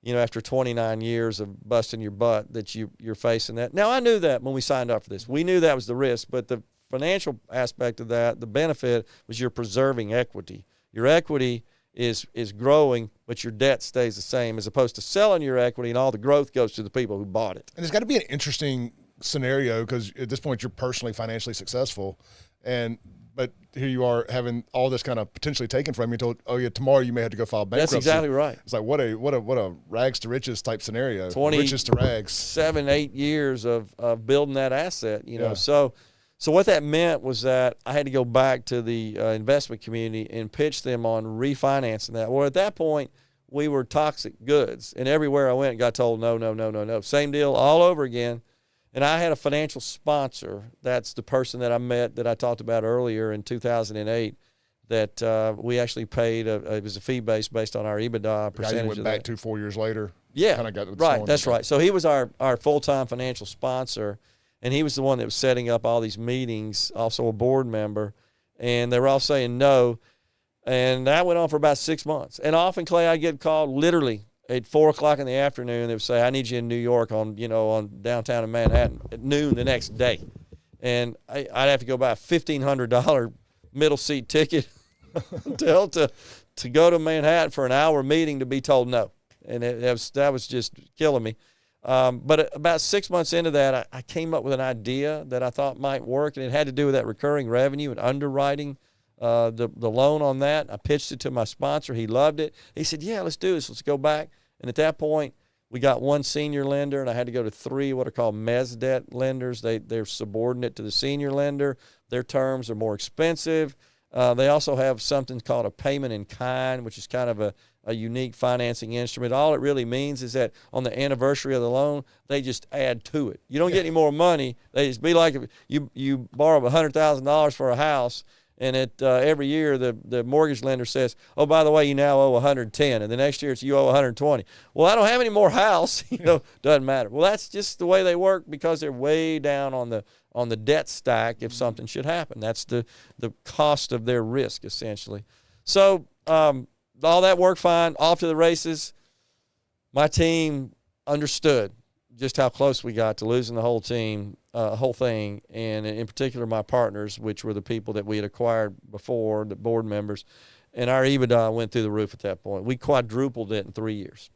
after 29 years of busting your butt that you're facing that. Now, I knew that when we signed up for this. We knew that was the risk, but the financial aspect of that, the benefit was you're preserving equity. Your equity is growing, but your debt stays the same, as opposed to selling your equity and all the growth goes to the people who bought it. And it's got to be an interesting scenario because at this point you're personally financially successful, but here you are having all this kind of potentially taken from you. Told, oh yeah, tomorrow you may have to go file bankruptcy. That's exactly right. It's like what a rags to riches type scenario. 20, riches to rags. 7-8 years of building that asset. So what that meant was that I had to go back to the investment community and pitch them on refinancing that. Well, at that point, we were toxic goods, and everywhere I went, got told no. Same deal all over again. And I had a financial sponsor. That's the person that I met that I talked about earlier in 2008 that we actually paid. It was a fee based on our EBITDA percentage. You went back to 4 years later. Yeah, kind of got right. That's right. So he was our full-time financial sponsor, and he was the one that was setting up all these meetings, also a board member. And they were all saying no. And that went on for about 6 months. And often, Clay, I'd get called literally at 4 o'clock in the afternoon. They would say, I need you in New York on downtown in Manhattan at noon the next day. And I'd have to go buy a $1,500 middle seat ticket to go to Manhattan for an hour meeting to be told no. And that was just killing me. But about 6 months into that, I came up with an idea that I thought might work, and it had to do with that recurring revenue and underwriting the loan on that. I pitched it to my sponsor. He loved it. He said, yeah, let's do this. Let's go back. And at that point, we got one senior lender, and I had to go to 3 what are called mezz debt lenders. They're subordinate to the senior lender. Their terms are more expensive. They also have something called a payment in kind, which is kind of a unique financing instrument. All it really means is that on the anniversary of the loan, they just add to it. You don't get any more money. They just be like if you borrow $100,000 for a house, and every year the mortgage lender says, oh, by the way, you now owe 110, and the next year you owe 120. Well, I don't have any more house. Doesn't matter. Well, that's just the way they work because they're way down on the debt stack if something should happen. That's the cost of their risk, essentially. So all that worked fine, off to the races. My team understood just how close we got to losing the whole team, whole thing, and in particular my partners, which were the people that we had acquired before, the board members, and our EBITDA went through the roof at that point. We quadrupled it in 3 years.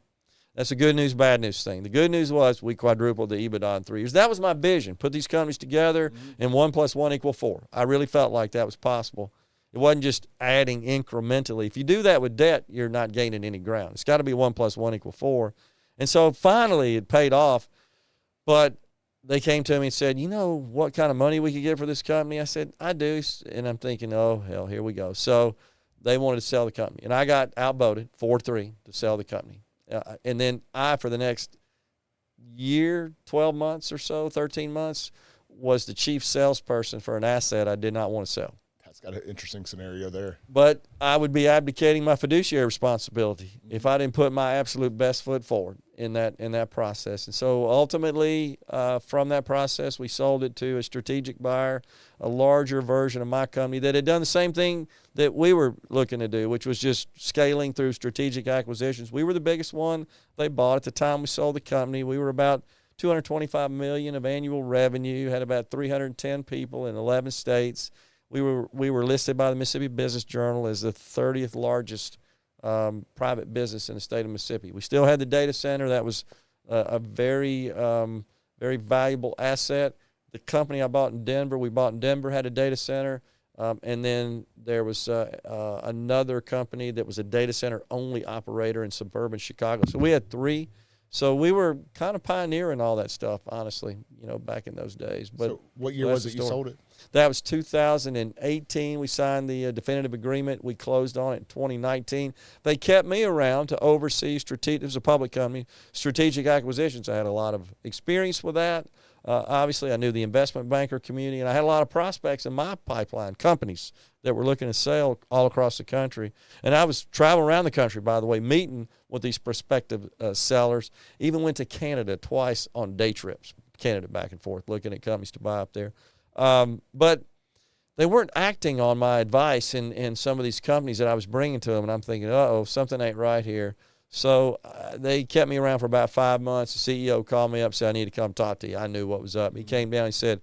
That's a good news, bad news thing. The good news was we quadrupled the EBITDA in 3 years. That was my vision, put these companies together, and 1 + 1 = 4. I really felt like that was possible. It wasn't just adding incrementally. If you do that with debt, you're not gaining any ground. It's got to be 1 + 1 = 4. And so finally it paid off, but they came to me and said, you know what kind of money we could get for this company? I said, I do. And I'm thinking, oh, hell, here we go. So they wanted to sell the company. And I got outvoted 4-3 to sell the company. And then for the next year, 12 months or so, 13 months, was the chief salesperson for an asset I did not want to sell. That's got an interesting scenario there. But I would be abdicating my fiduciary responsibility if I didn't put my absolute best foot forward in that process. And so ultimately, from that process, we sold it to a strategic buyer, a larger version of my company that had done the same thing that we were looking to do, which was just scaling through strategic acquisitions. We were the biggest one they bought at the time we sold the company. We were about $225 million of annual revenue, had about 310 people in 11 states. We were listed by the Mississippi Business Journal as the 30th largest private business in the state of Mississippi. We still had the data center. That was a very, very valuable asset. The company I bought in Denver, had a data center. And then there was another company that was a data center only operator in suburban Chicago. So we had 3 So we were kind of pioneering all that stuff, honestly, back in those days. But so what year was it you sold it? That was 2018. We signed the definitive agreement. We closed on it in 2019. They kept me around to oversee strategic. It was a public company, strategic acquisitions. I had a lot of experience with that. Obviously, I knew the investment banker community, and I had a lot of prospects in my pipeline, companies that were looking to sell all across the country. And I was traveling around the country, by the way, meeting with these prospective sellers. Even went to Canada twice on day trips, Canada back and forth, looking at companies to buy up there. But they weren't acting on my advice in some of these companies that I was bringing to them, and I'm thinking, uh-oh, something ain't right here. So they kept me around for about 5 months. The CEO called me up and said, I need to come talk to you. I knew what was up. He came down and said,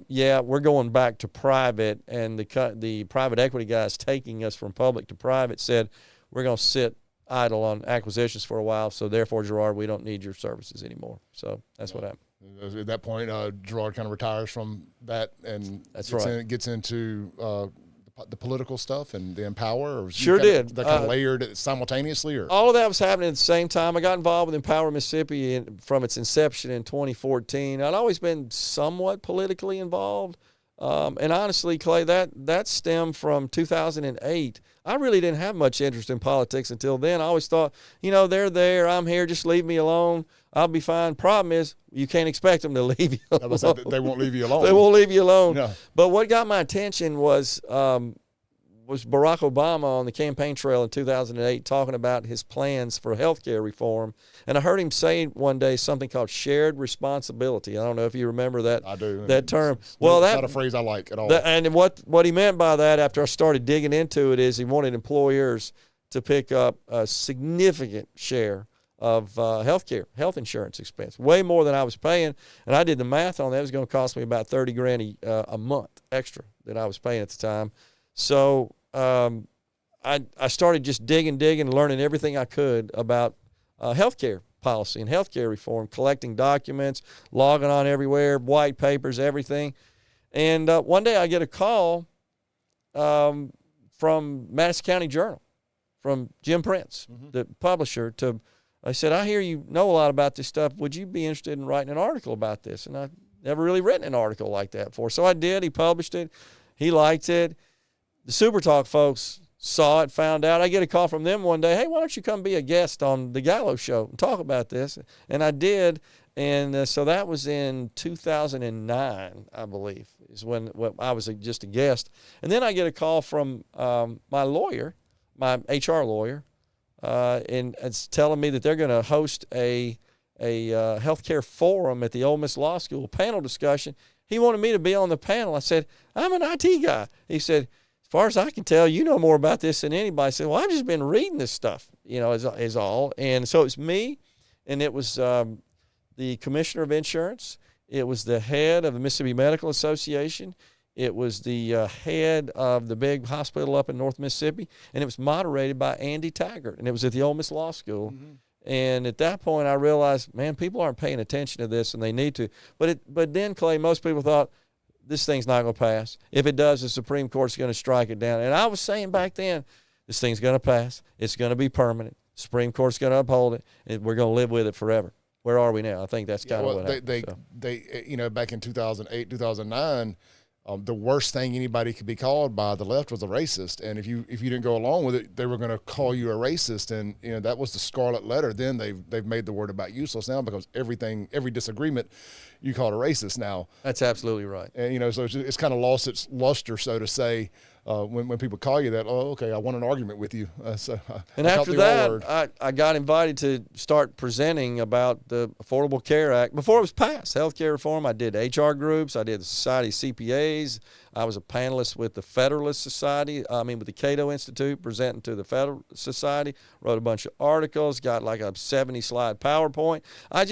yeah, we're going back to private, and the private equity guys taking us from public to private said, we're going to sit idle on acquisitions for a while, so therefore, Gerard, we don't need your services anymore. So that's what happened. At that point, Gerard kind of retires from that and gets into the political stuff and the Empower? Or sure did. That kind of layered it simultaneously? Or? All of that was happening at the same time. I got involved with Empower Mississippi from its inception in 2014. I'd always been somewhat politically involved. And honestly, Clay, that stemmed from 2008. I really didn't have much interest in politics until then. I always thought, they're there, I'm here, just leave me alone. I'll be fine. Problem is, you can't expect them to leave you alone. They won't leave you alone. They won't leave you alone. No. But what got my attention was Barack Obama on the campaign trail in 2008 talking about his plans for healthcare reform. And I heard him say one day something called shared responsibility. I don't know if you remember that. I do. That term. It's not a phrase I like at all. And what he meant by that, after I started digging into it, is he wanted employers to pick up a significant share of health insurance expense, way more than I was paying. And I did the math on that. It was going to cost me about $30,000 a month extra that I was paying at the time. So I started just digging, learning everything I could about healthcare policy and healthcare reform, collecting documents, logging on everywhere, white papers, everything. And one day I get a call from Madison County Journal, from Jim Prince, the publisher. I said, I hear you know a lot about this stuff. Would you be interested in writing an article about this? And I've never really written an article like that before. So I did. He published it. He liked it. The Super Talk folks saw it, found out. I get a call from them one day, hey, why don't you come be a guest on the Gallo Show and talk about this? And I did. And so that was in 2009, I believe, is when I was just a guest. And then I get a call from my lawyer, my HR lawyer, and it's telling me that they're going to host a healthcare forum at the Ole Miss Law School, panel discussion. He wanted me to be on the panel. I said, I'm an IT guy. He said, as far as I can tell, you know more about this than anybody. I said, well, I've just been reading this stuff, is all. And so it's me, and it was the commissioner of insurance. It was the head of the Mississippi Medical Association. It was the head of the big hospital up in North Mississippi, and it was moderated by Andy Taggart, and it was at the Ole Miss Law School. Mm-hmm. And at that point, I realized, man, people aren't paying attention to this, and they need to. But then, Clay, most people thought, this thing's not going to pass. If it does, the Supreme Court's going to strike it down. And I was saying back then, this thing's going to pass. It's going to be permanent. Supreme Court's going to uphold it, and we're going to live with it forever. Where are we now? I think that's kind of what happened. They back in 2008, 2009, the worst thing anybody could be called by the left was a racist. And if you didn't go along with it, they were going to call you a racist. And that was the scarlet letter. Then they've made the word about useless now, because every disagreement you call it a racist now. That's absolutely right. And so it's kind of lost its luster, so to say, when people call you that. Oh, okay, I want an argument with you. And after that, I got invited to start presenting about the Affordable Care Act before it was passed. Healthcare reform. I did HR groups. I did the Society of CPAs. I was a panelist with the Federalist Society. with the Cato Institute, presenting to the Federal Society. Wrote a bunch of articles. Got like a 70-slide PowerPoint. I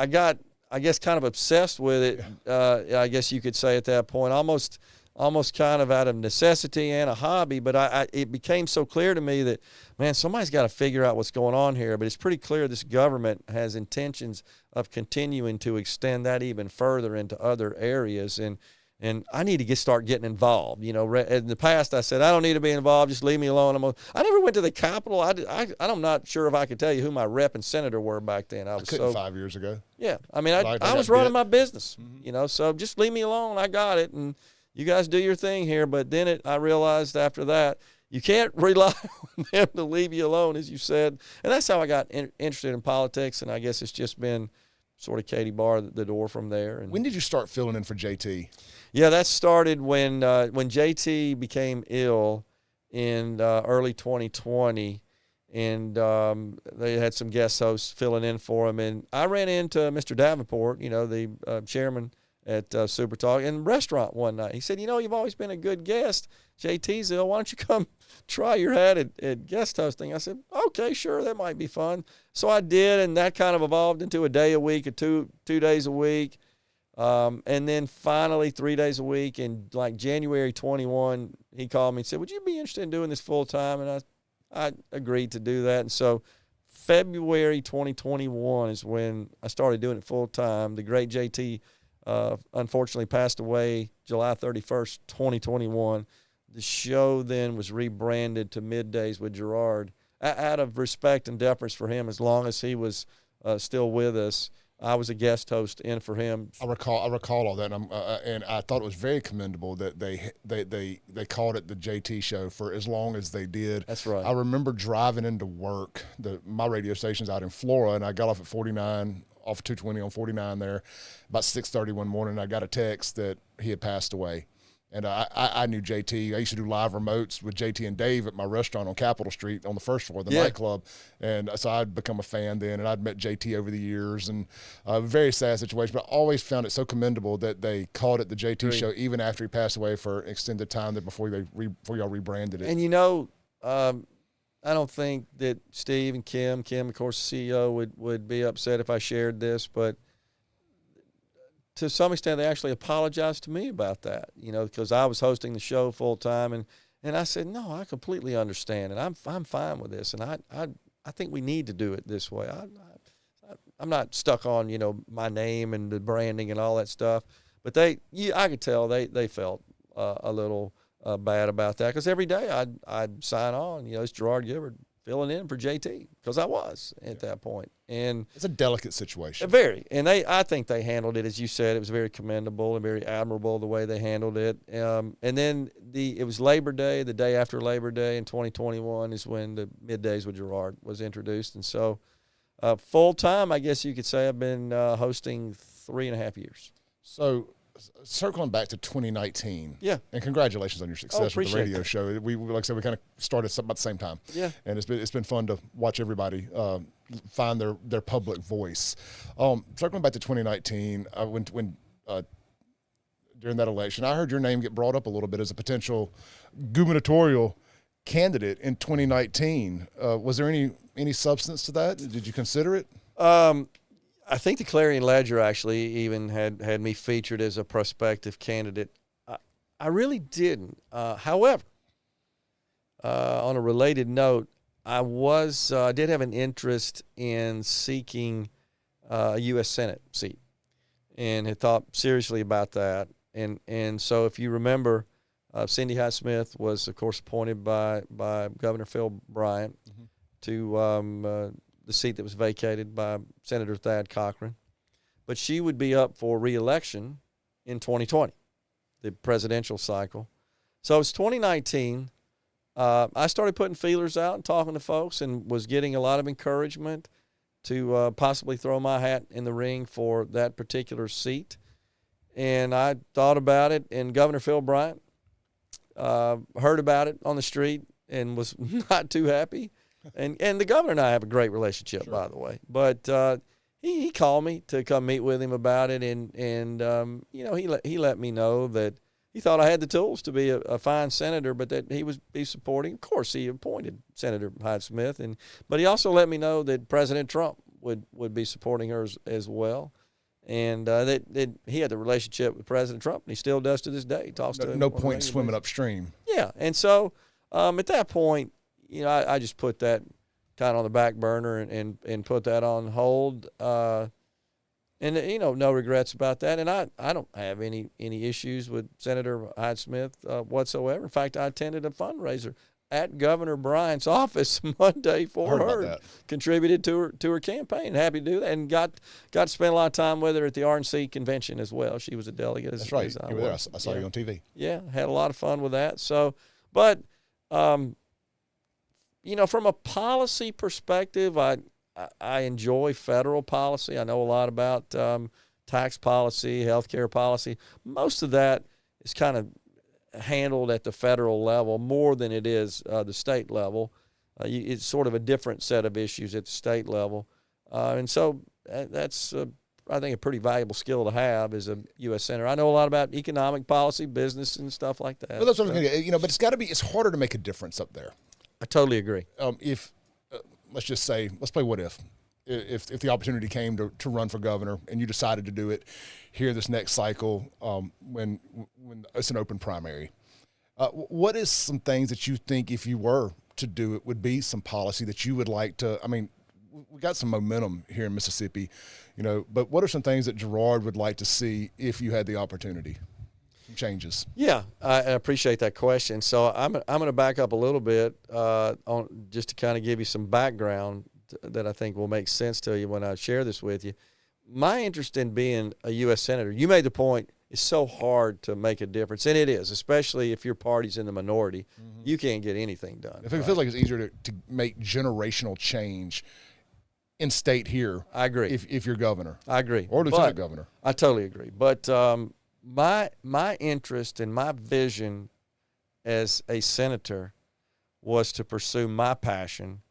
got, I guess, kind of obsessed with it. I guess you could say at that point, almost kind of out of necessity and a hobby. But it became so clear to me that, man, somebody's got to figure out what's going on here. But it's pretty clear this government has intentions of continuing to extend that even further into other areas. And And I need to start getting involved. You know, in the past I said, I don't need to be involved. Just leave me alone. I never went to the Capitol. I'm not sure if I could tell you who my rep and senator were back then. I couldn't 5 years ago. Yeah. I mean, I was running my business, you know, so just leave me alone. I got it. And you guys do your thing here. But then I realized after that, you can't rely on them to leave you alone, as you said. And that's how I got interested in politics. And I guess it's just been sort of Katie barred the door from there. And when did you start filling in for JT? Yeah, that started when JT became ill in early 2020, and they had some guest hosts filling in for him. And I ran into Mr. Davenport, you know, the chairman at Super Talk, in a restaurant one night. He said, you know, you've always been a good guest. JT's ill. Why don't you come try your hat at guest hosting? I said, okay, sure, that might be fun. So I did, and that kind of evolved into a day a week or two days a week. And then finally 3 days a week in like January 21, he called me and said, would you be interested in doing this full time? And I agreed to do that. And so February 2021 is when I started doing it full time. The great JT unfortunately passed away July 31st, 2021. The show then was rebranded to Middays with Gerard out of respect and deference for him. As long as he was still with us, I was a guest host in for him. I recall all that, and I thought it was very commendable that they called it the JT show for as long as they did. That's right. I remember driving into work. My radio station's out in Florida, and I got off at 49, off 220 on 49 there, about 6:30 one morning. I got a text that he had passed away. And I knew JT. I used to do live remotes with JT and Dave at my restaurant on Capitol Street on the first floor of the nightclub. And so I'd become a fan then, and I'd met JT over the years. And a very sad situation, but I always found it so commendable that they called it the JT show even after he passed away for an extended time before y'all rebranded it. And, you know, I don't think that Steve and Kim, of course, the CEO, would be upset if I shared this, but to some extent, they actually apologized to me about that, you know, because I was hosting the show full time, and I said, no, I completely understand, and I'm fine with this, and I think we need to do it this way. I'm not stuck on, you know, my name and the branding and all that stuff, but I could tell they felt a little bad about that, because every day I'd sign on, you know, it's Gerard Gibert filling in for JT, because I was at that point. And it's a delicate situation. Very. And I think they handled it, as you said, it was very commendable and very admirable the way they handled it. And then it was Labor Day, the day after Labor Day in 2021 is when the Middays with Gerard was introduced. And so full time, I guess you could say I've been hosting 3.5 years. So circling back to 2019, and congratulations on your success with the radio show. We like I said, we kind of started about the same time, and it's been fun to watch everybody find their public voice. Circling back to 2019, when during that election, I heard your name get brought up a little bit as a potential gubernatorial candidate in 2019. Was there any substance to that? Did you consider it? I think the Clarion Ledger actually even had me featured as a prospective candidate. I really didn't. However, on a related note, I did have an interest in seeking a U.S. Senate seat, and had thought seriously about that. And so, if you remember, Cindy Hyde-Smith was, of course, appointed by Governor Phil Bryant to the seat that was vacated by Senator Thad Cochran. But she would be up for re-election in 2020, the presidential cycle. So it's 2019. I started putting feelers out and talking to folks, and was getting a lot of encouragement to possibly throw my hat in the ring for that particular seat. And I thought about it, and Governor Phil Bryant heard about it on the street and was not too happy. And the governor and I have a great relationship, by the way. But he called me to come meet with him about it, and you know, he let me know that he thought I had the tools to be a fine senator, but that he was be supporting. Of course, he appointed Senator Hyde-Smith, but he also let me know that President Trump would be supporting her as well. And that he had the relationship with President Trump, and he still does to this day. He talks to him. No point swimming upstream. Yeah, and so at that point, you know, I just put that kind of on the back burner and put that on hold. And, no regrets about that. And I don't have any issues with Senator Hyde-Smith whatsoever. In fact, I attended a fundraiser at Governor Bryant's office Monday for her. Contributed to her campaign. Happy to do that. And got to spend a lot of time with her at the RNC convention as well. She was a delegate. That's right. As I saw you on TV. Yeah, had a lot of fun with that. So, but, from a policy perspective, I enjoy federal policy. I know a lot about tax policy, healthcare policy. Most of that is kind of handled at the federal level more than it is the state level. It's sort of a different set of issues at the state level. And so that's, I think, a pretty valuable skill to have as a U.S. Senator. I know a lot about economic policy, business, and stuff like that. Well, that's what I'm going to get. But it's harder to make a difference up there. I totally agree. Let's just say, let's play what if. If the opportunity came to run for governor and you decided to do it here this next cycle when it's an open primary, what is some things that you think if you were to do it would be some policy that you would like to, we got some momentum here in Mississippi, but what are some things that Gerard would like to see if you had the opportunity? Changes. Yeah, I appreciate that question. So I'm going to back up a little bit on just to kind of give you some background that I think will make sense to you when I share this with you. My interest in being a U.S. Senator, you made the point, it's so hard to make a difference, and it is, especially if your party's in the minority. Mm-hmm. You can't get anything done. It feels like it's easier to make generational change in state here. I agree. If you're governor. I agree. Or lieutenant governor. I totally agree. But my interest and my vision as a senator was to pursue my passion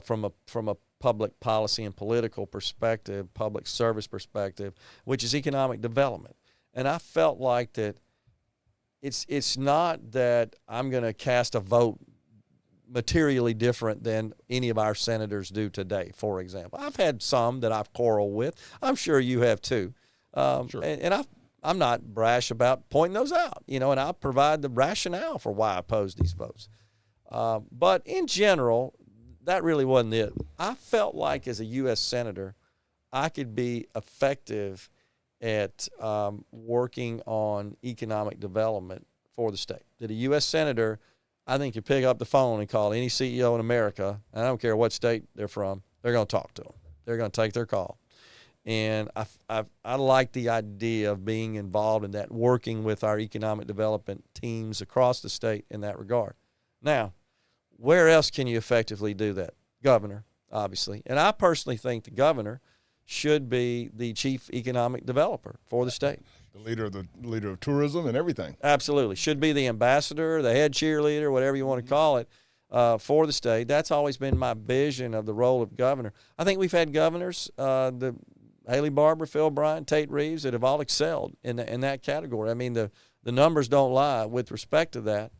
from a public policy and political perspective, public service perspective, which is economic development. And I felt like that it's not that I'm going to cast a vote materially different than any of our senators do today, for example. I've had some that I've quarreled with. I'm sure you have too. Sure. And I'm not brash about pointing those out, and I'll provide the rationale for why I oppose these votes. But in general, that really wasn't it. I felt like as a U.S. Senator, I could be effective at working on economic development for the state. That a U.S. Senator, I think, could pick up the phone and call any CEO in America, and I don't care what state they're from, they're going to talk to them. They're going to take their call. And I like the idea of being involved in that, working with our economic development teams across the state in that regard. Now, where else can you effectively do that? Governor, obviously. And I personally think the governor should be the chief economic developer for the state. The leader of tourism and everything. Absolutely. Should be the ambassador, the head cheerleader, whatever you want to call it, for the state. That's always been my vision of the role of governor. I think we've had governors, Haley Barbour, Phil Bryant, Tate Reeves, that have all excelled in that category. I mean, the numbers don't lie with respect to that.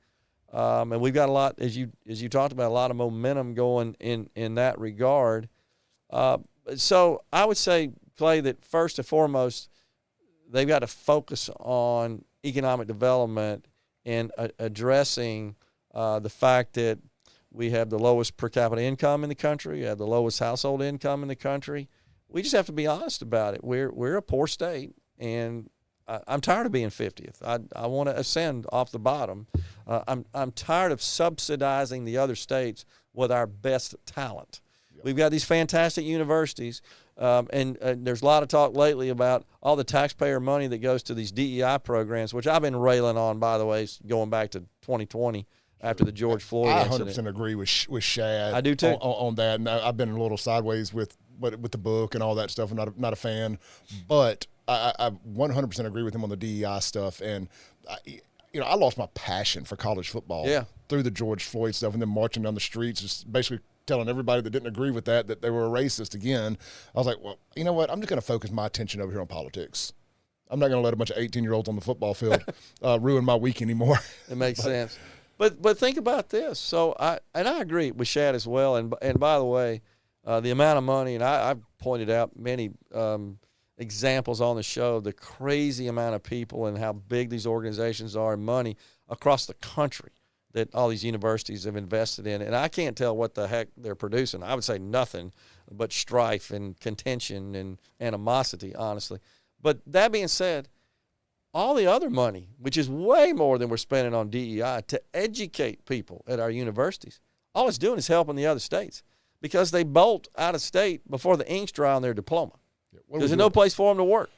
And we've got a lot, as you talked about, a lot of momentum going in that regard. So I would say, Clay, that first and foremost, they've got to focus on economic development and addressing the fact that we have the lowest per capita income in the country, we have the lowest household income in the country. We just have to be honest about it. We're a poor state, and I'm tired of being 50th. I want to ascend off the bottom. I'm tired of subsidizing the other states with our best talent. Yep. We've got these fantastic universities, and there's a lot of talk lately about all the taxpayer money that goes to these DEI programs, which I've been railing on, by the way, going back to 2020 after the George Floyd incident. I 100% agree with Shad. I do too. On that, and I've been a little sideways with the book and all that stuff. I'm not a fan, but I 100% agree with him on the DEI stuff. And I lost my passion for college football through the George Floyd stuff, and then marching down the streets, just basically telling everybody that didn't agree with that they were a racist again. I was like, well, you know what? I'm just going to focus my attention over here on politics. I'm not going to let a bunch of 18-year-olds on the football field ruin my week anymore. It makes sense. But think about this. So I agree with Shad as well. And by the way, the amount of money, and I've pointed out many examples on the show, the crazy amount of people and how big these organizations are and money across the country that all these universities have invested in. And I can't tell what the heck they're producing. I would say nothing but strife and contention and animosity, honestly. But that being said, all the other money, which is way more than we're spending on DEI to educate people at our universities, all it's doing is helping the other states because they bolt out of state before the ink's dry on their diploma. Because there's no place for them to work.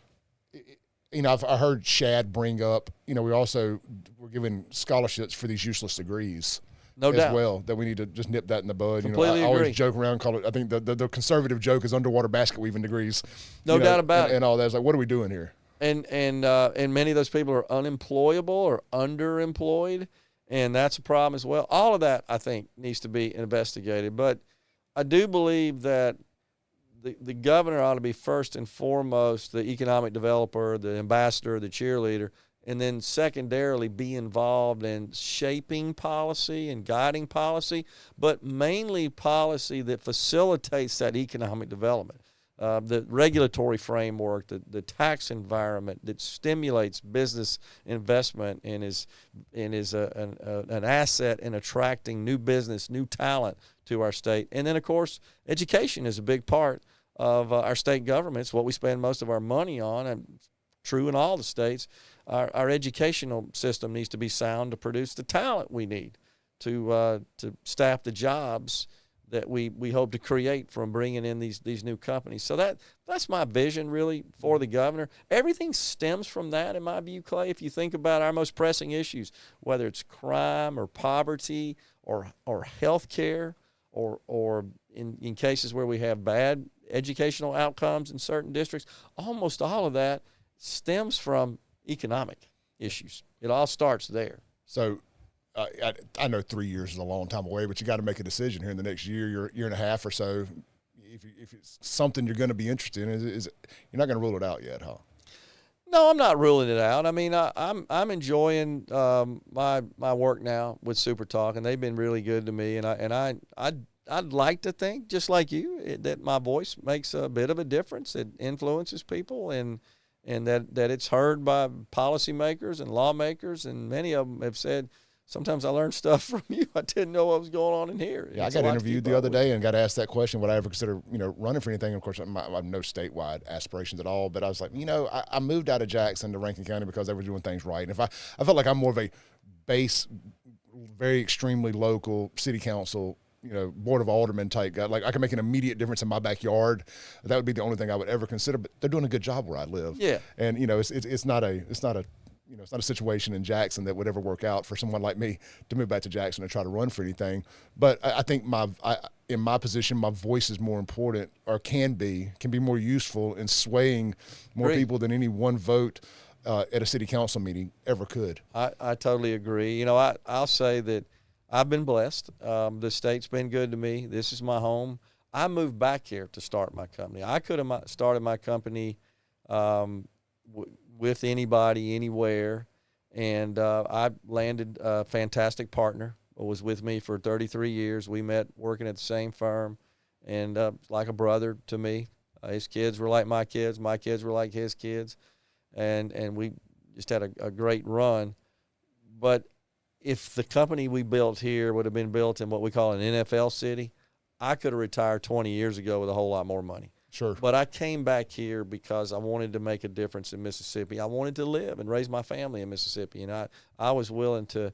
I heard Shad bring up, we're giving scholarships for these useless degrees. No doubt. As well, that we need to just nip that in the bud. Completely I agree. always joke around, call it, I think the conservative joke is underwater basket weaving degrees. No doubt about it. And all that. It's like, what are we doing here? And many of those people are unemployable or underemployed, and that's a problem as well. All of that, I think, needs to be investigated. But I do believe that the governor ought to be first and foremost the economic developer, the ambassador, the cheerleader, and then secondarily be involved in shaping policy and guiding policy, but mainly policy that facilitates that economic development. The regulatory framework, the tax environment that stimulates business investment and is an asset in attracting new business, new talent to our state. And then, of course, education is a big part of our state government. It's what we spend most of our money on, and true in all the states. Our educational system needs to be sound to produce the talent we need to staff the jobs that we hope to create from bringing in these new companies. So that's my vision really for the governor. Everything stems from that, in my view, Clay. If you think about our most pressing issues, whether it's crime or poverty or health care or in cases where we have bad educational outcomes in certain districts, almost all of that stems from economic issues. It all starts there. So I know 3 years is a long time away, but you got to make a decision here in the next year and a half or so. If it's something you're going to be interested in, is you're not going to rule it out yet, huh? No, I'm not ruling it out. I mean, I'm enjoying my work now with Super Talk, and they've been really good to me. And I'd like to think, just like you, that my voice makes a bit of a difference. It influences people, and that it's heard by policymakers and lawmakers, and many of them have said, sometimes I learn stuff from you. I didn't know what was going on in here. Yeah, I got interviewed the other day and got asked that question, would I ever consider, running for anything? Of course, I have no statewide aspirations at all, but I was like, I moved out of Jackson to Rankin County because they were doing things right. And if I felt like I'm more of a base, very extremely local city council, board of aldermen type guy, like I can make an immediate difference in my backyard, that would be the only thing I would ever consider. But they're doing a good job where I live. Yeah. And, it's not a situation in Jackson that would ever work out for someone like me to move back to Jackson and try to run for anything. But I think in my position, my voice is more important, or can be more useful in swaying more people than any one vote at a city council meeting ever could. I totally agree. I'll say that I've been blessed. The state's been good to me. This is my home. I moved back here to start my company. I could have started my company with anybody, anywhere, and I landed a fantastic partner who was with me for 33 years. We met working at the same firm, and like a brother to me. His kids were like my kids were like his kids, and we just had a great run. But if the company we built here would have been built in what we call an NFL city, I could have retired 20 years ago with a whole lot more money. Sure. But I came back here because I wanted to make a difference in Mississippi. I wanted to live and raise my family in Mississippi. And I was willing to,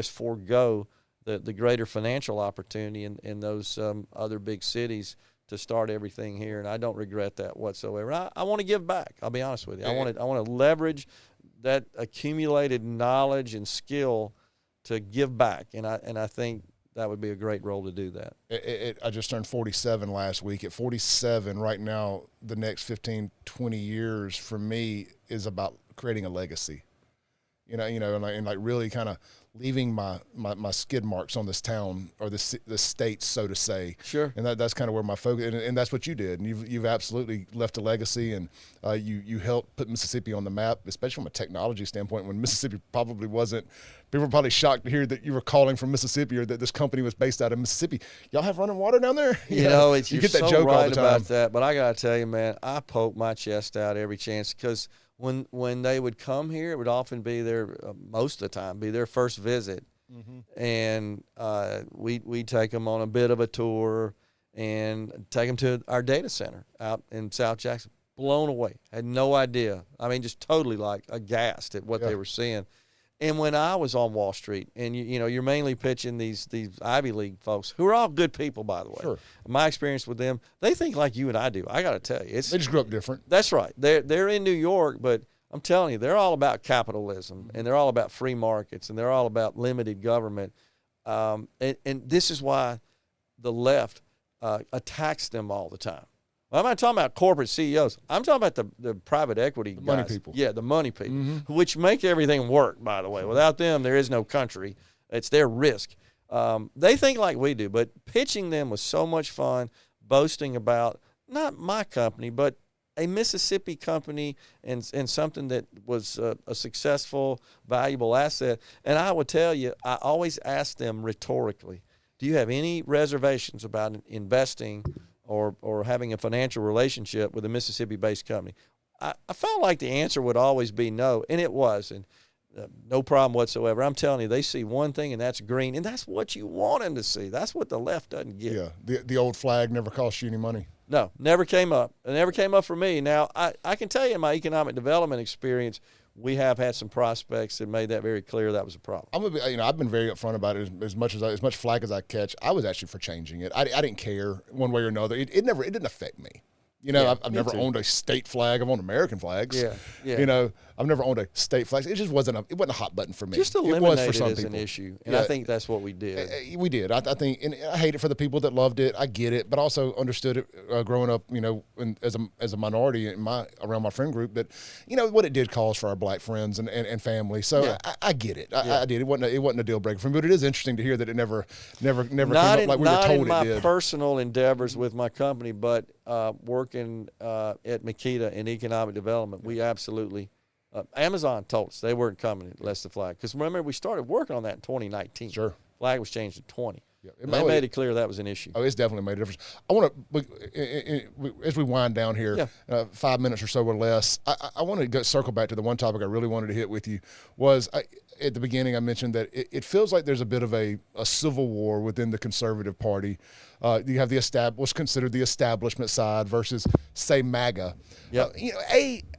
forego the greater financial opportunity in those other big cities to start everything here. And I don't regret that whatsoever. I want to give back. I'll be honest with you. I want to leverage that accumulated knowledge and skill to give back. And I think that would be a great role to do that. I just turned 47 last week. At 47 right now, the next 15, 20 years for me is about creating a legacy, and like really kind of leaving my skid marks on this town or this state, so to say. Sure. And that's kind of where my focus, and that's what you did. And you've absolutely left a legacy, and you helped put Mississippi on the map, especially from a technology standpoint, when Mississippi probably wasn't. People were probably shocked to hear that you were calling from Mississippi, or that this company was based out of Mississippi. Y'all have running water down there? You get that so joke right all the time about that. But I got to tell you, man, I poke my chest out every chance, because when they would come here, it would often be most of the time, be their first visit. Mm-hmm. And we'd take them on a bit of a tour, and take them to our data center out in South Jackson. Blown away. Had no idea. I mean, just totally like aghast at what they were seeing. And when I was on Wall Street, and you're mainly pitching these Ivy League folks, who are all good people, by the way. Sure. My experience with them, they think like you and I do. I got to tell you, they just grew up different. That's right. They're in New York, but I'm telling you, they're all about capitalism, and they're all about free markets, and they're all about limited government. And this is why the left attacks them all the time. Well, I'm not talking about corporate CEOs. I'm talking about the private equity guys. Money people. Yeah, the money people, which make everything work, by the way. Without them, there is no country. It's their risk. They think like we do, but pitching them was so much fun, boasting about not my company, but a Mississippi company and something that was a successful, valuable asset. And I would tell you, I always ask them rhetorically, do you have any reservations about investing or having a financial relationship with a Mississippi-based company? I felt like the answer would always be no, and it was, and no problem whatsoever. I'm telling you, they see one thing, and that's green, and that's what you want them to see. That's what the left doesn't get. Yeah, the old flag never cost you any money. No, never came up. It never came up for me. Now, I can tell you in my economic development experience, we have had some prospects that made that very clear that was a problem. I've been very upfront about it. As much flag as I catch, I was actually for changing it. I didn't care one way or another. It didn't affect me. I've never owned a state flag. I've owned American flags. Yeah. I've never owned a state flag. It just wasn't a hot button for me. Just eliminate it as an issue, and I think that's what we did. We did. I think, and I hate it for the people that loved it. I get it, but also understood it growing up. As a minority around my friend group, that what it did cause for our black friends and family. So I get it. I did. It wasn't a deal breaker for me, but it is interesting to hear that it never came up like we were told it did. Not in my personal endeavors with my company, but working at Makita in economic development, we absolutely. Amazon told us they weren't coming unless the flag. Because remember, we started working on that in 2019. Sure. Flag was changed in 20. Yeah, they made it clear that was an issue. Oh, it's definitely made a difference. I want to, as we wind down here, 5 minutes or so or less, I want to circle back to the one topic I really wanted to hit with you was at the beginning I mentioned that it feels like there's a bit of a civil war within the conservative party. You have what's considered the establishment side versus, say, MAGA. Yep.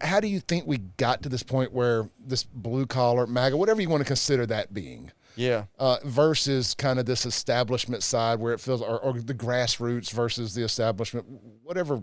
How do you think we got to this point where this blue-collar MAGA, whatever you want to consider that being, versus kind of this establishment side where it feels, or the grassroots versus the establishment, whatever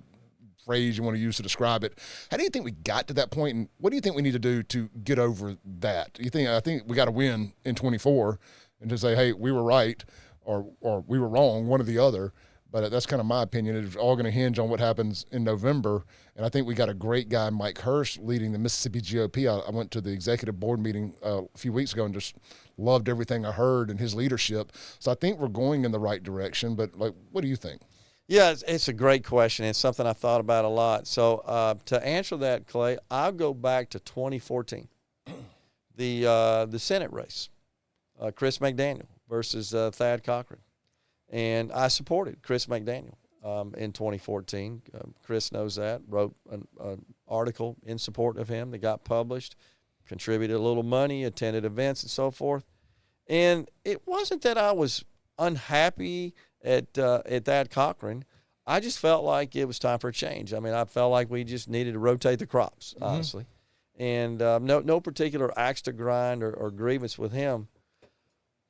phrase you want to use to describe it. How do you think we got to that point, and what do you think we need to do to get over that? I think we got to win in 24 and to say, hey, we were right or we were wrong, one or the other. But that's kind of my opinion. It's all going to hinge on what happens in November. And I think we got a great guy, Mike Hurst, leading the Mississippi GOP. I went to the executive board meeting a few weeks ago and just loved everything I heard and his leadership. So I think we're going in the right direction. But, what do you think? Yeah, it's a great question. It's something I thought about a lot. So to answer that, Clay, I'll go back to 2014, the Senate race, Chris McDaniel versus Thad Cochran. And I supported Chris McDaniel in 2014. Chris knows that, wrote an article in support of him that got published, contributed a little money, attended events and so forth. And it wasn't that I was unhappy at Thad Cochran. I just felt like it was time for a change. I mean, I felt like we just needed to rotate the crops, honestly. And no particular axe to grind or grievance with him.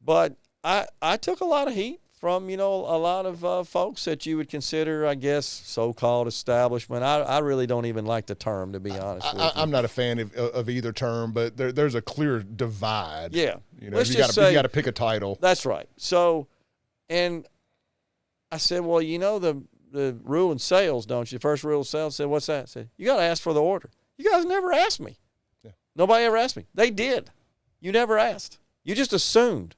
But I took a lot of heat from, a lot of folks that you would consider, I guess, so-called establishment. I really don't even like the term, to be honest with you. I'm not a fan of either term, but there's a clear divide. Yeah. You got to pick a title. That's right. So, and I said, well, the rule in sales, don't you? The first rule of sales said, what's that? I said, you got to ask for the order. You guys never asked me. Yeah. Nobody ever asked me. They did. You never asked. You just assumed.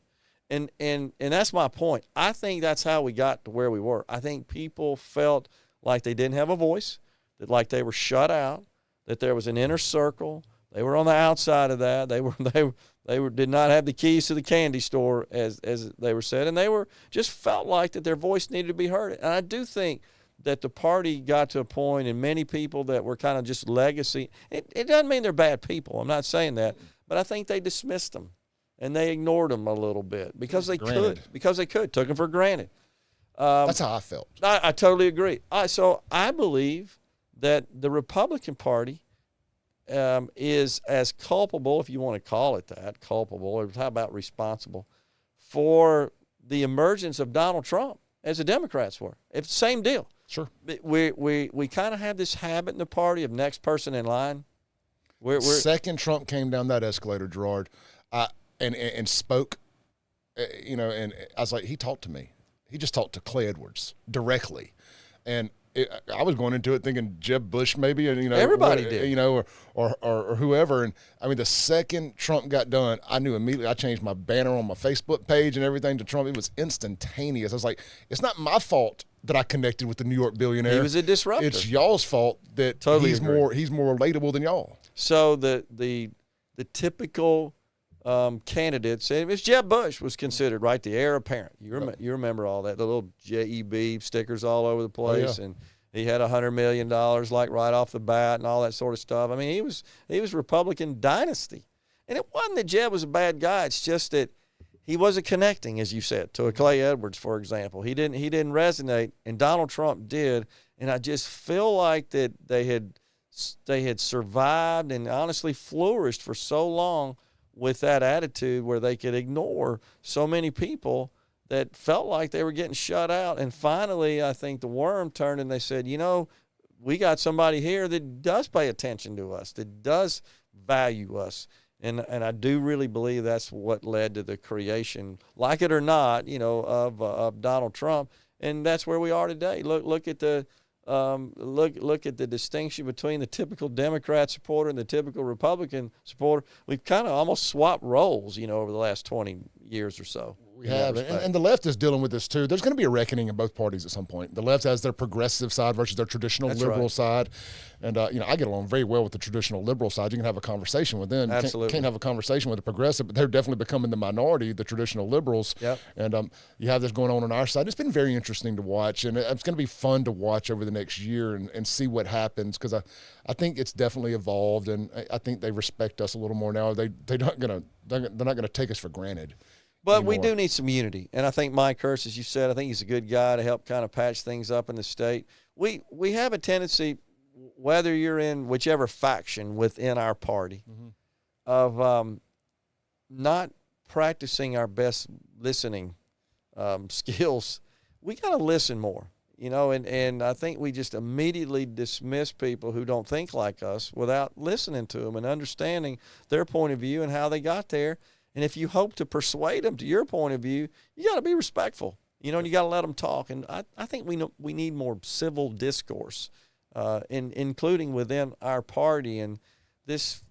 And that's my point. I think that's how we got to where we were. I think people felt like they didn't have a voice, that like they were shut out, that there was an inner circle. They were on the outside of that. They did not have the keys to the candy store, as they were said, and they were just felt like that their voice needed to be heard. And I do think that the party got to a point, and many people that were kind of just legacy. It doesn't mean they're bad people. I'm not saying that, but I think they dismissed them. And they ignored them a little bit because they could, took them for granted. That's how I felt. I totally agree. So I believe that the Republican Party is as culpable, if you want to call it that, culpable, or how about responsible, for the emergence of Donald Trump as the Democrats were. It's the same deal. Sure. We kind of have this habit in the party of next person in line. Second Trump came down that escalator, Gerard, and spoke, and I was like, he talked to me. He just talked to Clay Edwards directly. And I was going into it thinking Jeb Bush maybe, and everybody did, or whoever. And I mean, the second Trump got done, I knew immediately. I changed my banner on my Facebook page and everything to Trump. It was instantaneous. I was like, it's not my fault that I connected with the New York billionaire. He was a disruptor. It's y'all's fault that he's more relatable than y'all. So the typical candidates, and it was Jeb Bush was considered, right, the heir apparent. You remember all that, the little JEB stickers all over the place, and he had $100 million like right off the bat and all that sort of stuff. I mean, he was Republican dynasty, and it wasn't that Jeb was a bad guy. It's just that he wasn't connecting, as you said, to a Clay Edwards, for example. He didn't resonate, and Donald Trump did. And I just feel like that they had survived and honestly flourished for so long with that attitude where they could ignore so many people that felt like they were getting shut out. And finally, I think the worm turned and they said, we got somebody here that does pay attention to us, that does value us. And I do really believe that's what led to the creation, like it or not, of Donald Trump. And that's where we are today. Look at the look at the distinction between the typical Democrat supporter and the typical Republican supporter. We've kind of almost swapped roles, over the last 20 years or so. We have, and the left is dealing with this too. There's going to be a reckoning in both parties at some point. The left has their progressive side versus their traditional liberal side, and I get along very well with the traditional liberal side. You can have a conversation with them. Absolutely. Can't have a conversation with the progressive, but they're definitely becoming the minority, the traditional liberals. Yep. And you have this going on our side. It's been very interesting to watch, and it's going to be fun to watch over the next year and see what happens, because I think it's definitely evolved, and I think they respect us a little more now. They're not gonna take us for granted. But we do need some unity. And I think Mike Hurst, as you said, I think he's a good guy to help kind of patch things up in the state. We have a tendency, whether you're in whichever faction within our party, of not practicing our best listening skills. We got to listen more, and I think we just immediately dismiss people who don't think like us without listening to them and understanding their point of view and how they got there. And if you hope to persuade them to your point of view, you got to be respectful, and you got to let them talk. And I think we need more civil discourse, including within our party. And this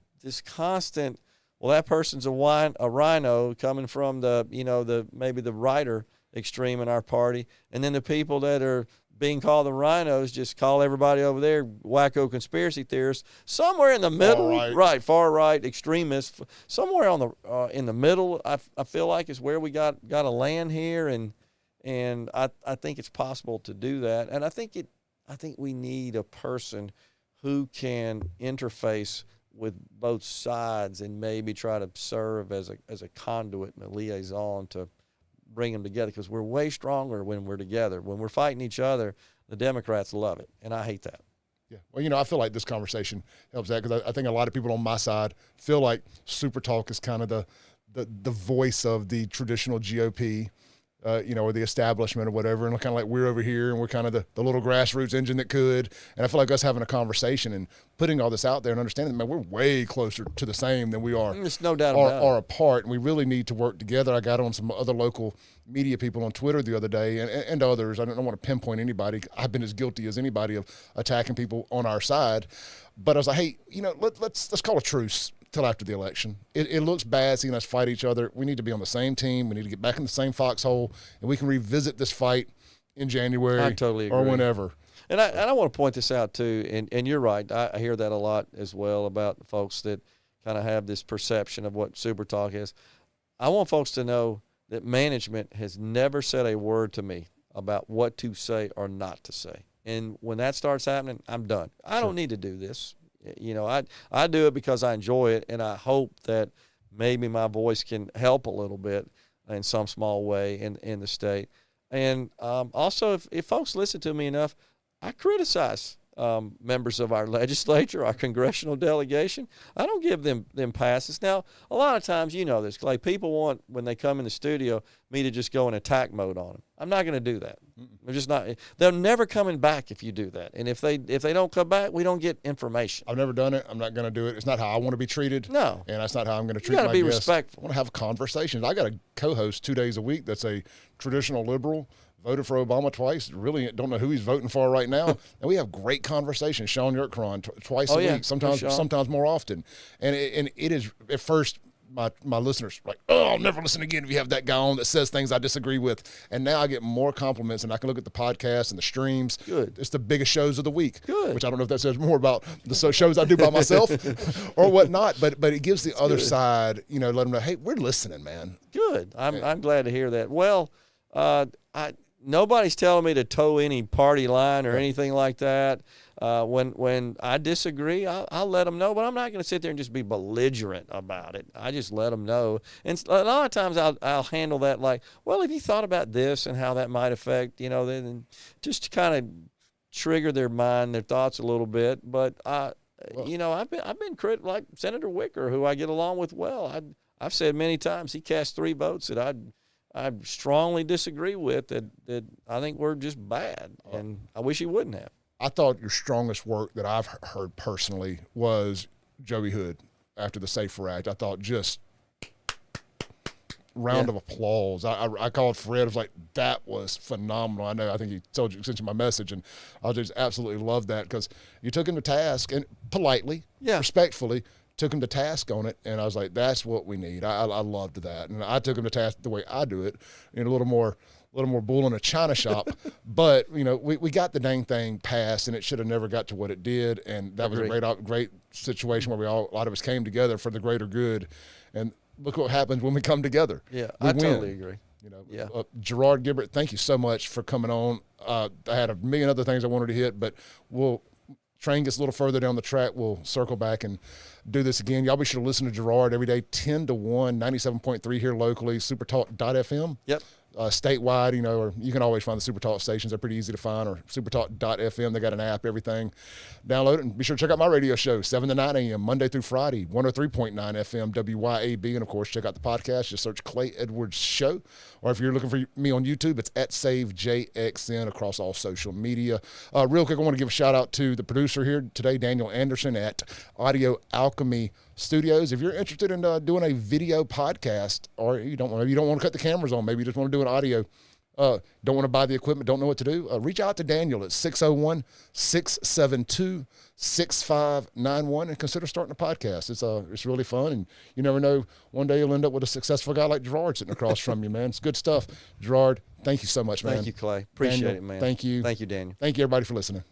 constant, well, that person's a rhino coming from maybe the writer extreme in our party, and then the people that are being called the rhinos just call everybody over there wacko conspiracy theorists. Somewhere in the middle, far right extremists. Somewhere on the in the middle, I feel like is where we got to land here, and I think it's possible to do that. And I think we need a person who can interface with both sides and maybe try to serve as a conduit and a liaison to bring them together, because we're way stronger when we're together. When we're fighting each other, the Democrats love it, and I hate that. Yeah, well, I feel like this conversation helps that, because I think a lot of people on my side feel like Super Talk is kind of the voice of the traditional GOP, or the establishment or whatever, and kind of like we're over here and we're kind of the little grassroots engine that could. And I feel like us having a conversation and putting all this out there and understanding, man, we're way closer to the same than we are. There's no doubt about it. Are apart, and we really need to work together. I got on some other local media people on Twitter the other day, and others. I don't want to pinpoint anybody. I've been as guilty as anybody of attacking people on our side. But I was like, hey, let's call a truce till after the election. It looks bad seeing us fight each other. We need to be on the same team. We need to get back in the same foxhole, and we can revisit this fight in January. I totally agree. Or whenever. And I want to point this out too, and you're right. I hear that a lot as well about folks that kind of have this perception of what Super Talk is. I want folks to know that management has never said a word to me about what to say or not to say. And when that starts happening, I'm done. I don't need to do this. I do it because I enjoy it, and I hope that maybe my voice can help a little bit in some small way in the state. And also, if folks listen to me enough, I criticize members of our legislature, our congressional delegation. I don't give them passes. Now, a lot of times, you know this, Clay, people want, when they come in the studio, me to just go in attack mode on them. I'm not going to do that. They're just not. They're never coming back if you do that. And if they don't come back, we don't get information. I've never done it. I'm not going to do it. It's not how I want to be treated. No. And that's not how I'm going to treat You got my to be guests. respectful. I want to have conversations. I got a co-host 2 days a week that's a traditional liberal, voted for Obama twice, really don't know who he's voting for right now. And we have great conversations. Sean Yerkron, twice a week, sometimes more often. And it is, at first, my listeners like, oh, I'll never listen again if you have that guy on that says things I disagree with. And now I get more compliments, and I can look at the podcast and the streams. Good. It's the biggest shows of the week. Good. Which I don't know if that says more about the shows I do by myself or whatnot, but it gives the other side, you know, let them know, hey, we're listening, man. Good. I'm glad to hear that. Well, nobody's telling me to toe any party line or anything like that. When I disagree, I'll let them know, but I'm not going to sit there and just be belligerent about it. I just let them know. And a lot of times I'll handle that like, well, have you thought about this and how that might affect, you know, then just to kind of trigger their mind, their thoughts a little bit. But, you know, I've been like Senator Wicker, who I get along with well. I've said many times he cast 3 votes that I strongly disagree with, that I think were just bad, and I wish he wouldn't have. I thought your strongest work that I've heard personally was Joey Hood after the Safer Act. I thought just round of applause. I called Fred. I was like, that was phenomenal. I think he sent you my message, and I just absolutely loved that because you took him to task, and politely, respectfully, took him to task on it, and I was like, that's what we need. I loved that. And I took him to task the way I do it, a little more bull in a china shop. But, you know, we got the dang thing passed, and it should have never got to what it did. And that was a great situation where a lot of us came together for the greater good. And look what happens when we come together. Yeah, I totally agree. You know, Gerard Gibert, thank you so much for coming on. I had a million other things I wanted to hit, but train gets a little further down the track, we'll circle back and do this again. Y'all be sure to listen to Gerard every day, 10 to 1, 97.3 here locally, supertalk.fm. Yep. Statewide, you know, or you can always find the Super Talk stations. They're pretty easy to find, or supertalk.fm. They got an app, everything. Download it, and be sure to check out my radio show, 7 to 9 a.m., Monday through Friday, 103.9 FM, WYAB. And, of course, check out the podcast. Just search Clay Edwards Show. Or if you're looking for me on YouTube, it's at SaveJXN across all social media. Real quick, I want to give a shout-out to the producer here today, Daniel Anderson at Audio Alchemy Studios. If you're interested in doing a video podcast, or you don't want to cut the cameras on, maybe you just want to do an audio, don't want to buy the equipment, don't know what to do, reach out to Daniel at 601-672-6591 and consider starting a podcast. It's really fun, and you never know, one day you'll end up with a successful guy like Gerard sitting across from you, man. It's good stuff. Gerard, thank you so much, man. Thank you, Clay. Appreciate it, man. Thank you. Thank you, Daniel. Thank you, everybody, for listening.